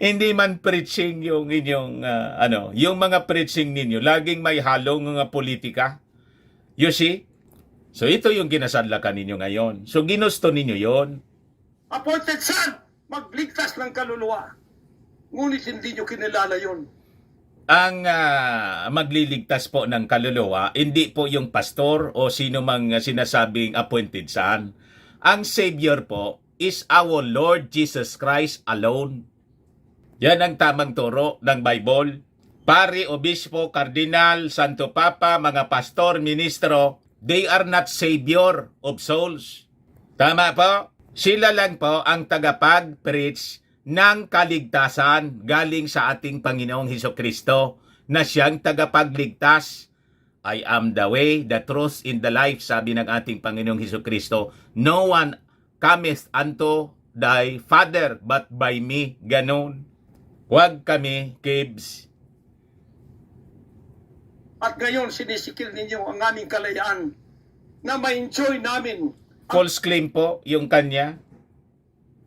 Hindi man preaching yung inyong, yung mga preaching ninyo, laging may halong mga politika. You see? So ito yung ginasadlakan ninyo ngayon. So ginusto ninyo yon. Appointed son, magligtas ng kaluluwa. Ngunit hindi nyo kinilala yun. Ang magliligtas po ng kaluluwa, hindi po yung pastor o sino mang sinasabing appointed son. Ang Savior po is our Lord Jesus Christ alone. Yan ang tamang turo ng Bible. Pari, obispo, kardinal, santo papa, mga pastor, ministro, they are not Savior of souls. Tama po? Sila lang po ang tagapag-preach ng kaligtasan galing sa ating Panginoong Hesukristo na siyang tagapagligtas. I am the way, the truth, and the life, sabi ng ating Panginoong Hesukristo. No one cometh unto thy Father but by me. Ganon. Huwag kami, Kibs. At ngayon, sinisikil ninyo ang aming kalayaan na ma-enjoy namin. False claim po yung kanya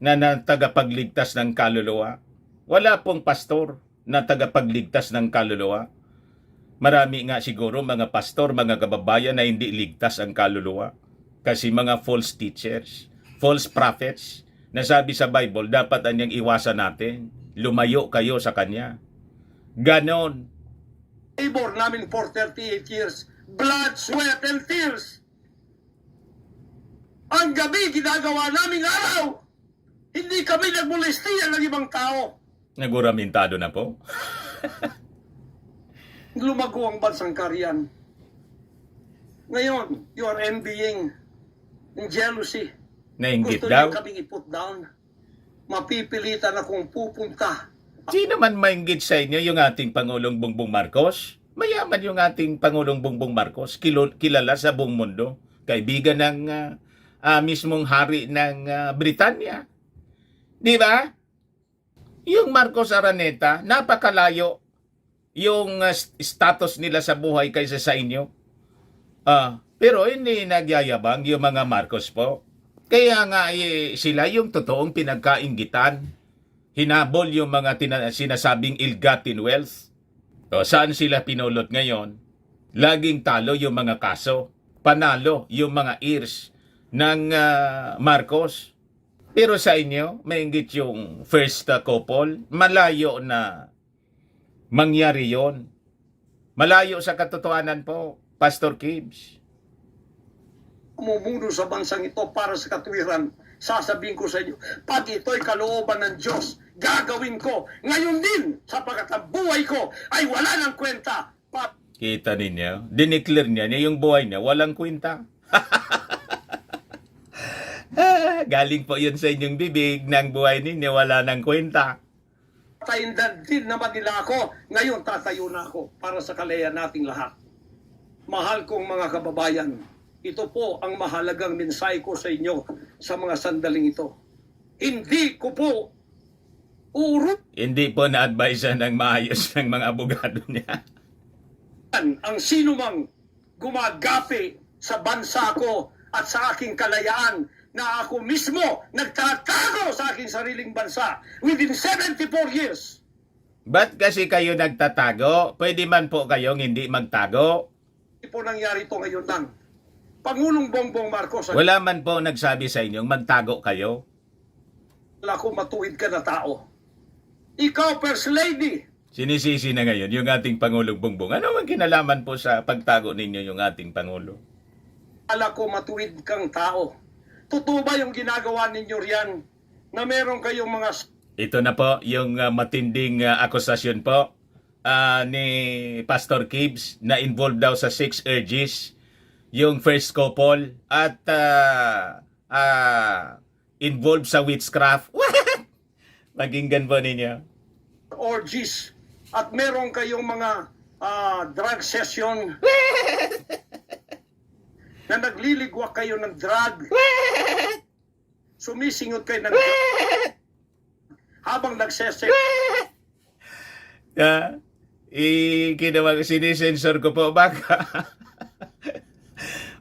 na tagapagligtas ng kaluluwa. Wala pong pastor na tagapagligtas ng kaluluwa. Marami nga siguro mga pastor, mga kababayan na hindi ligtas ang kaluluwa. Kasi mga false teachers, false prophets, na sabi sa Bible, dapat anyang iwasan natin. Lumayo kayo sa kanya. Ganon. Labor namin for 38 years. Blood, sweat, and tears. Ang gabi, ginagawa naming araw. Hindi kami nagmolestiya ng ibang tao. Naguramentado na po. Lumago ang bansang Karian. Ngayon, you are envying ng jealousy. Nainggit Gusto daw. niyo kaming i-put down. Mapipilitan akong pupunta. Sino man mainggit sa inyo yung ating Pangulong Bongbong Marcos? Mayaman yung ating Pangulong Bongbong Marcos. Kilala sa buong mundo. Kaibigan ng mismong hari ng Britanya. Di ba? Yung Marcos Araneta, napakalayo yung status nila sa buhay kaysa sa inyo. Pero hindi nagyayabang yung mga Marcos po. Kaya nga sila yung totoong pinagkainggitan. Hinabol yung mga sinasabing ill-gotten wealth. Saan sila pinulot ngayon? Laging talo yung mga kaso. Panalo yung mga ears ng Marcos. Pero sa inyo, mainggit yung first couple, malayo na mangyari yon. Malayo sa katotohanan po, Pastor Kibbs. Mumuno sa bansang ito para sa katwiran. Sasabihin ko sa inyo, pag ito'y kalooban ng Diyos, gagawin ko. Ngayon din, sapagkat ang buhay ko ay wala ng kwenta. Kita ninyo, dineclare niya yung buhay niya, walang kwenta. Galing po yun sa inyong bibig ng buhay ninyo, wala ng kwenta. Patayin din naman nila ako. Ngayon tatayo na ako para sa kalayan nating lahat. Mahal kong mga kababayan, ito po ang mahalagang mensahe ko sa inyo sa mga sandaling ito. Hindi ko po Hindi po na-advise ng maayos ng mga abogado niya. ang sino mang gumagapi sa bansa ko at sa aking kalayaan na ako mismo nagtatago sa aking sariling bansa within 74 years. Ba't kasi kayo nagtatago? Pwede man po kayong hindi magtago. Hindi po nangyari ito ngayon lang. Pangulong Bongbong Marcos, Wala man po nagsabi sa inyong magtago kayo. wala ko matuwid ka na tao. Ikaw, First Lady, Sinisisi na ngayon yung ating Pangulong Bongbong. Ano ang kinalaman po sa pagtago ninyo yung ating Pangulo? wala ko matuwid kang tao. Totoo ba yung ginagawa ninyo riyan na meron kayong mga Ito na po yung matinding akusasyon po ni Pastor Gibbs na involved daw sa 6 urges, yung first couple, at involved sa witchcraft. What? Pakinggan po ninyo. Orgies. At meron kayong mga drug session na nagliligwak kayo ng drug. Sumisingot kayo ng drug habang nagsesek. Sinisensor ko po baka.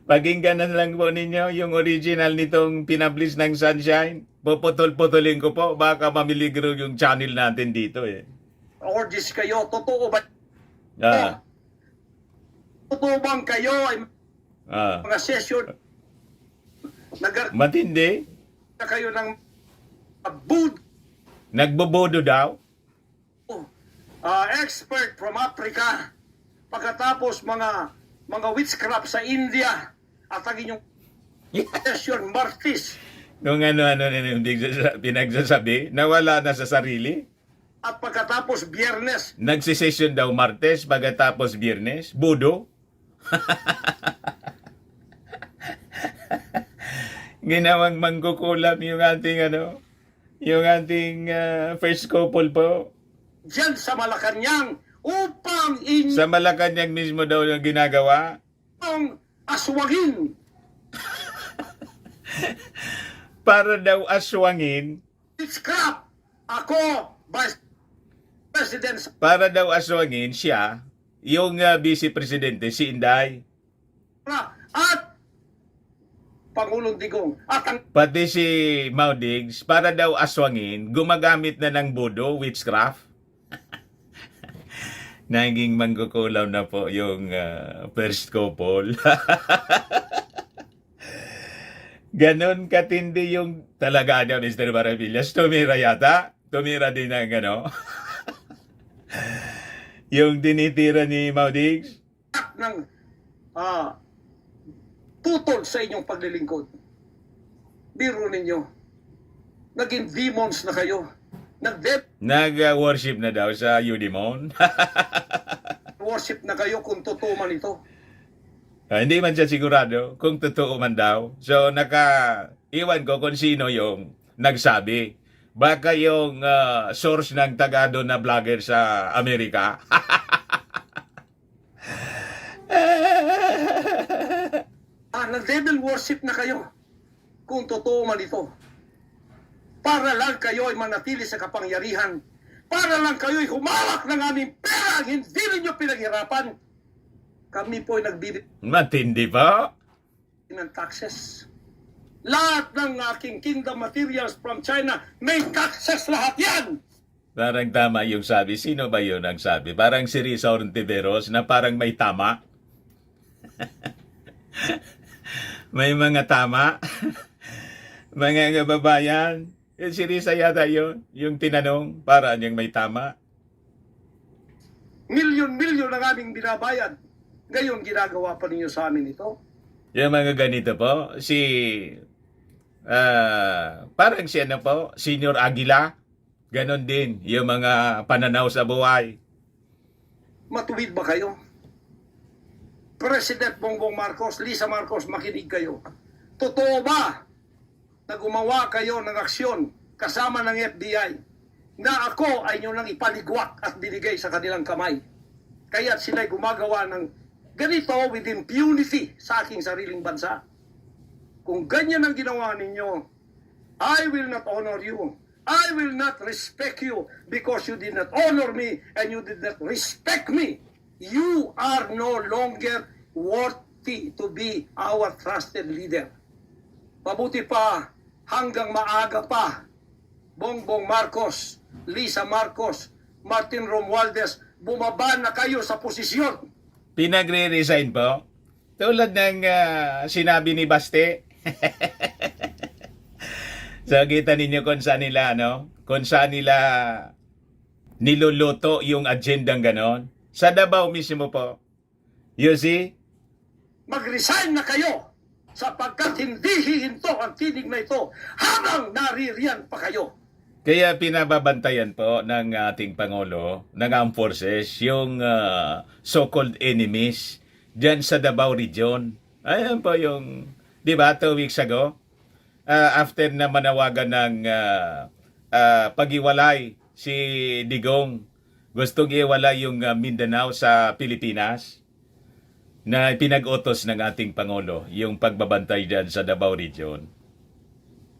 Pakinggan na lang po ninyo yung original nitong pinablish ng Sunshine. Puputol-putulin ko po, baka mamiligro yung channel natin dito eh. Orgies kayo, totoo ba? Totoo bang kayo ay mga session matindi? na kayo ng bud Nagbobodo daw? expert from Africa, pagkatapos mga witchcraft sa India at ang inyong session Martis Nung ano-ano pinagsasabi, nawala na sa sarili. at pagkatapos Biyernes Nagsisession daw Martes, pagkatapos Biyernes. Budo. Ginawang mangkukulam yung ating first couple po. dyan sa Malacanang upang inyong Sa Malacanang mismo daw yung ginagawa. aswagin Para daw aswangin, witchcraft. Ako, Vice President para daw aswangin siya, yung Vice Presidente, si Inday. Sara at Pangulong Digong at ang Pati si Maudigs, para daw aswangin, gumagamit na ng budo, witchcraft. Naging manggukulaw na po yung first couple. Ganon katindi yung talaga niya, Mr. Maravillas. Tumira yata. Tumira din ang yung tinitira ni Maudigs. ng tutol sa inyong paglilingkod. Biro ninyo, naging demons na kayo. Nag-worship na daw sa Udimon. Worship na kayo kung totoo man ito. Hindi man siya sigurado kung totoo man daw. So, iwan ko kung sino yung nagsabi. Baka yung source ng tagado na vlogger sa Amerika. Nag-devil worship na kayo kung totoo man ito. Para lang kayo ay manatili sa kapangyarihan. Para lang kayo ay humalak ng aming pera. Hindi ninyo pinaghirapan. Kami po ay nagbibigay Matindi pa. ng taxes. Lahat ng aking kingdom materials from China, may taxes lahat yan! Parang tama yung sabi. Sino ba yun ang sabi? Parang si Risa Ortiveros na parang may tama. May mga tama. Mga kababayan. Si Risa yata yun. Yung tinanong, parang yung may tama. Milyon-milyon ang aming binabayad. Ngayon, ginagawa pa ninyo sa amin ito. Yung mga ganito po, parang si Senior Aguila, ganon din, yung mga pananaw sa buhay. Matuwid ba kayo? President Bongbong Marcos, Lisa Marcos, makinig kayo. Totoo ba na gumawa kayo ng aksyon kasama ng FBI na ako ay nyo nang ipaligwak at binigay sa kanilang kamay? Kaya't sila'y gumagawa ng ganito with impunity sa aking sariling bansa. Kung ganyan ang ginawa ninyo, I will not honor you. I will not respect you because you did not honor me and you did not respect me. You are no longer worthy to be our trusted leader. Mabuti pa, hanggang maaga pa, Bongbong Marcos, Lisa Marcos, Martin Romualdez, bumaba na kayo sa posisyon. Pinagre-resign po. Tulad ng sinabi ni Baste. So, kita ninyo kung saan nila, kung saan nila niluluto yung agendang ganon. Sa Davao mismo po. You see? Mag-resign na kayo sapagkat hindi hihinto ang tinig na ito habang naririyan pa kayo. Kaya pinababantayan po ng ating Pangulo ng Armed Forces yung so-called enemies dyan sa Davao Region. Ayan po yung, di ba, 2 weeks ago, after na manawagan ng pag-iwalay si Digong, gustong iwalay yung Mindanao sa Pilipinas, na pinag-utos ng ating Pangulo yung pagbabantay dyan sa Davao Region.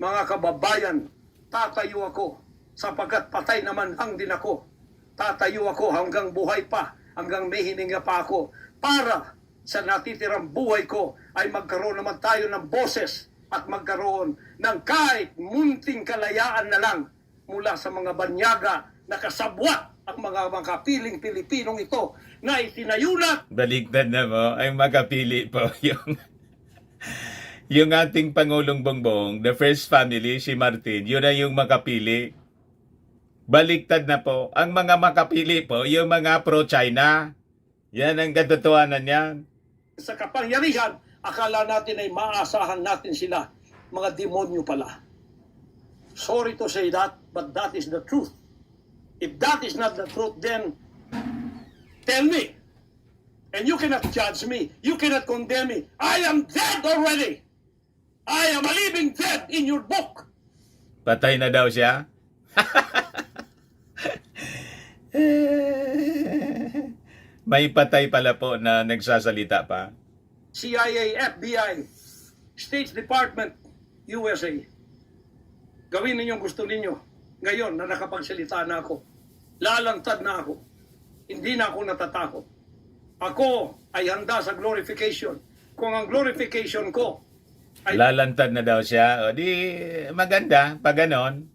Mga kababayan, tatayo ako sapagkat patay naman lang din ako. Tatayo ako hanggang buhay pa, hanggang may hininga pa ako para sa natitirang buhay ko ay magkaroon naman tayo ng boses at magkaroon ng kahit munting kalayaan na lang mula sa mga banyaga na kasabwat ang mga makapiling Pilipinong ito na itinayulat. Baligtad na mo, ay makapili po yung ating Pangulong Bongbong, the first family, si Martin, yun na yung makapili. Baliktad na po. Ang mga makapili po, yung mga pro-China. Yan ang katotohanan niyan. Sa kapangyarihan, akala natin ay maasahan natin sila. Mga demonyo pala. Sorry to say that, but that is the truth. If that is not the truth, then tell me. And you cannot judge me. You cannot condemn me. I am dead already. I am a living dead in your book. Patay na daw siya. May patay pala po na nagsasalita pa. CIA, FBI, State Department, USA. Gawin ninyong gusto ninyo. Ngayon na nakapagsalita na ako, lalantad na ako. Hindi na ako natatakot. Ako ay handa sa glorification. Kung ang glorification ko ay Lalantad na daw siya. O di maganda pag ganon.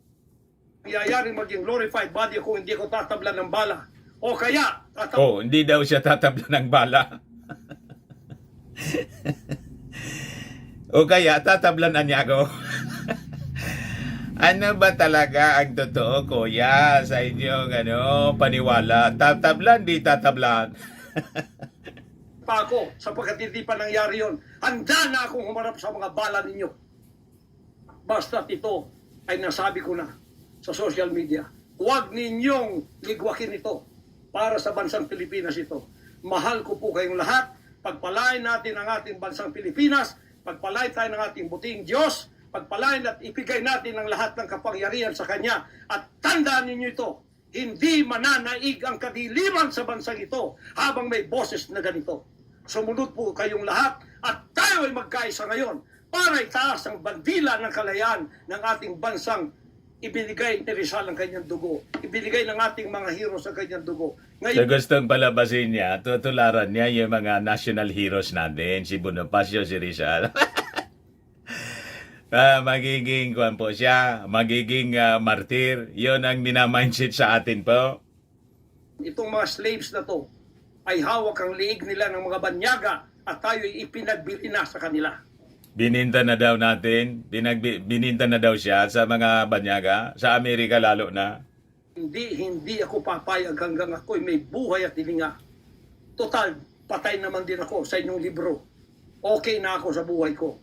nangyayari maging glorified body ko, hindi ko tatablan ng bala. O kaya, Oh, hindi daw siya tatabla ng bala. O kaya tatablanan niya ako. Ano ba talaga ang totoo, kuya, sa inyong paniwala? Tatablan, di tatablan. pa ako, sapagkat hindi pa nangyari yun. Handa na akong humarap sa mga bala ninyo. Basta't ito ay nasabi ko na sa social media. Huwag ninyong ligwakin ito para sa bansang Pilipinas ito. Mahal ko po kayong lahat. Pagpalain natin ang ating bansang Pilipinas. Pagpalain tayo ng ating buting Diyos. Pagpalain at ipigay natin ang lahat ng kapangyarihan sa Kanya. At tandaan ninyo ito, hindi mananaig ang kadiliman sa bansang ito habang may boses na ganito. Sumunod po kayong lahat at tayo ay magkaisa ngayon para itaas ang bandila ng kalayaan ng ating bansang ibinigay ni Rizal ang kanyang dugo. Ibinigay ng ating mga heroes ang kanyang dugo. So Ngayon, gustong palabasin niya, tutularan niya yung mga national heroes natin, si Bonifacio, si Rizal. Magiging kuwan po siya, magiging martir. Yun ang minamindset sa atin po. itong mga slaves na to ay hawak ang liig nila ng mga banyaga at tayo ay ipinagbili na sa kanila. Bininta na daw natin, bininta na daw siya sa mga banyaga, sa Amerika lalo na. Hindi ako papayag hanggang ako'y may buhay at hilinga. Total, patay naman din ako sa inyong libro. Okay na ako sa buhay ko.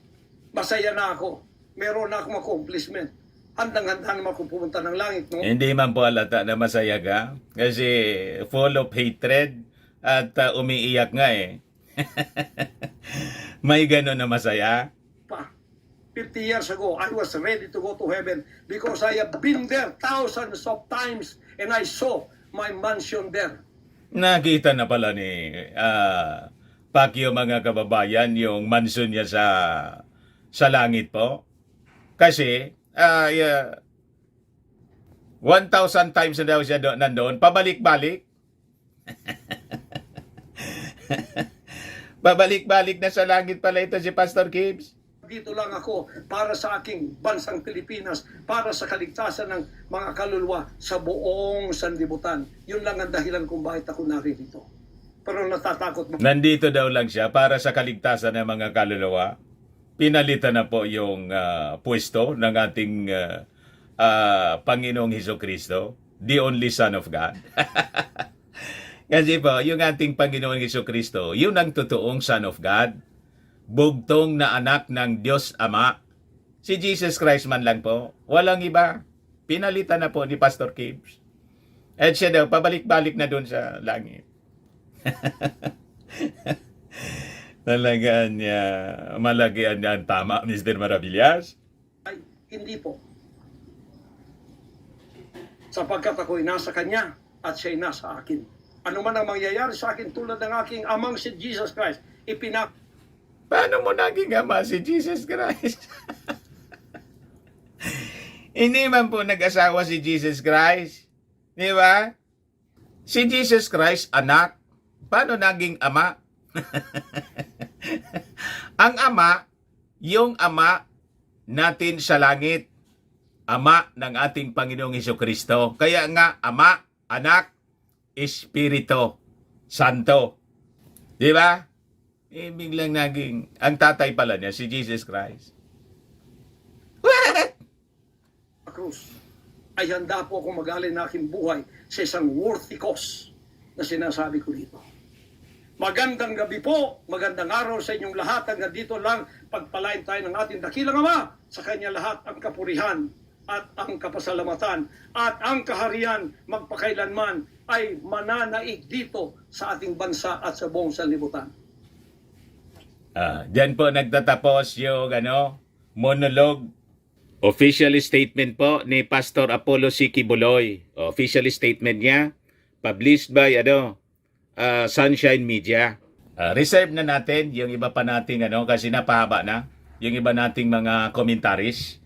Masaya na ako. Meron na akong accomplishment. Handang-handa naman akong pumunta ng langit. No? Hindi man po halata na masaya ka, kasi full of hatred at umiiyak nga eh. May gano'n na masaya. 50 years ago, I was ready to go to heaven because I have been there thousands of times and I saw my mansion there. Nakita na pala ni Pacquiao, mga kababayan, yung mansion niya sa langit po. Kasi 1,000 times na daw siya nandoon, pabalik-balik. Pabalik-balik na sa langit pala ito si Pastor Gibbs. Dito lang ako para sa aking bansang Pilipinas, para sa kaligtasan ng mga kaluluwa sa buong sanlibutan. Yun lang ang dahilan kung bakit ako narito. Pero natatakot mo. Nandito daw lang siya para sa kaligtasan ng mga kaluluwa. Pinalitan na po yung pwesto ng ating Panginoong Hesukristo, the only Son of God. Kasi po, yung ating Panginoong Hesukristo, yun ang totoong Son of God. Bugtong na anak ng Diyos Ama. Si Jesus Christ man lang po. Walang iba. pinalitan na po ni Pastor Gibbs. At siya daw, pabalik-balik na doon sa langit. Talagaan niya, malagian niya ang tama, Mr. Maravillas. Ay, hindi po. Sapagkat ako'y nasa Kanya at siya'y nasa akin. Ano man ang mangyayari sa akin tulad ng aking amang si Jesus Christ, Paano mo naging ama si Jesus Christ? Hindi man po nag-asawa si Jesus Christ. Di ba? Si Jesus Christ, anak. Paano naging ama? Ang ama, yung ama natin sa langit. Ama ng ating Panginoong Hesukristo. Kaya nga, ama, anak, Espiritu Santo. Di ba? Biglang naging, ang tatay pala niya, si Jesus Christ. What? krus, ay handa po akong mag-alin na aking buhay sa isang worthy cause na sinasabi ko dito. Magandang gabi po, magandang araw sa inyong lahat. Hanggang dito lang, pagpalain tayo ng ating dakilang Ama. Sa Kanya lahat ang kapurihan at ang kapasalamatan at ang kaharian magpakailanman ay mananaig dito sa ating bansa at sa buong sanlibutan. Diyan po nagtatapos yung monologue. Official statement po ni Pastor Apollo C. Kibuloy. Official statement niya, published by Sunshine Media. Reserve na natin yung iba pa nating kasi napahaba na yung iba nating mga commentaries.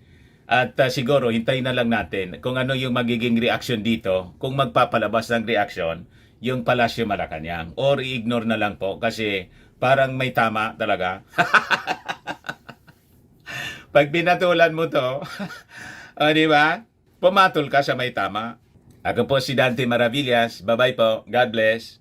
At siguro hintayin na lang natin kung ano yung magiging reaction dito, kung magpapalabas ng reaction yung Palasyo Malacanang, or i-ignore na lang po kasi parang may tama talaga. Pag binatulan mo to, di ba? Pumatol ka sa may tama. Ako po si Dante Maravillas. Bye-bye po. God bless.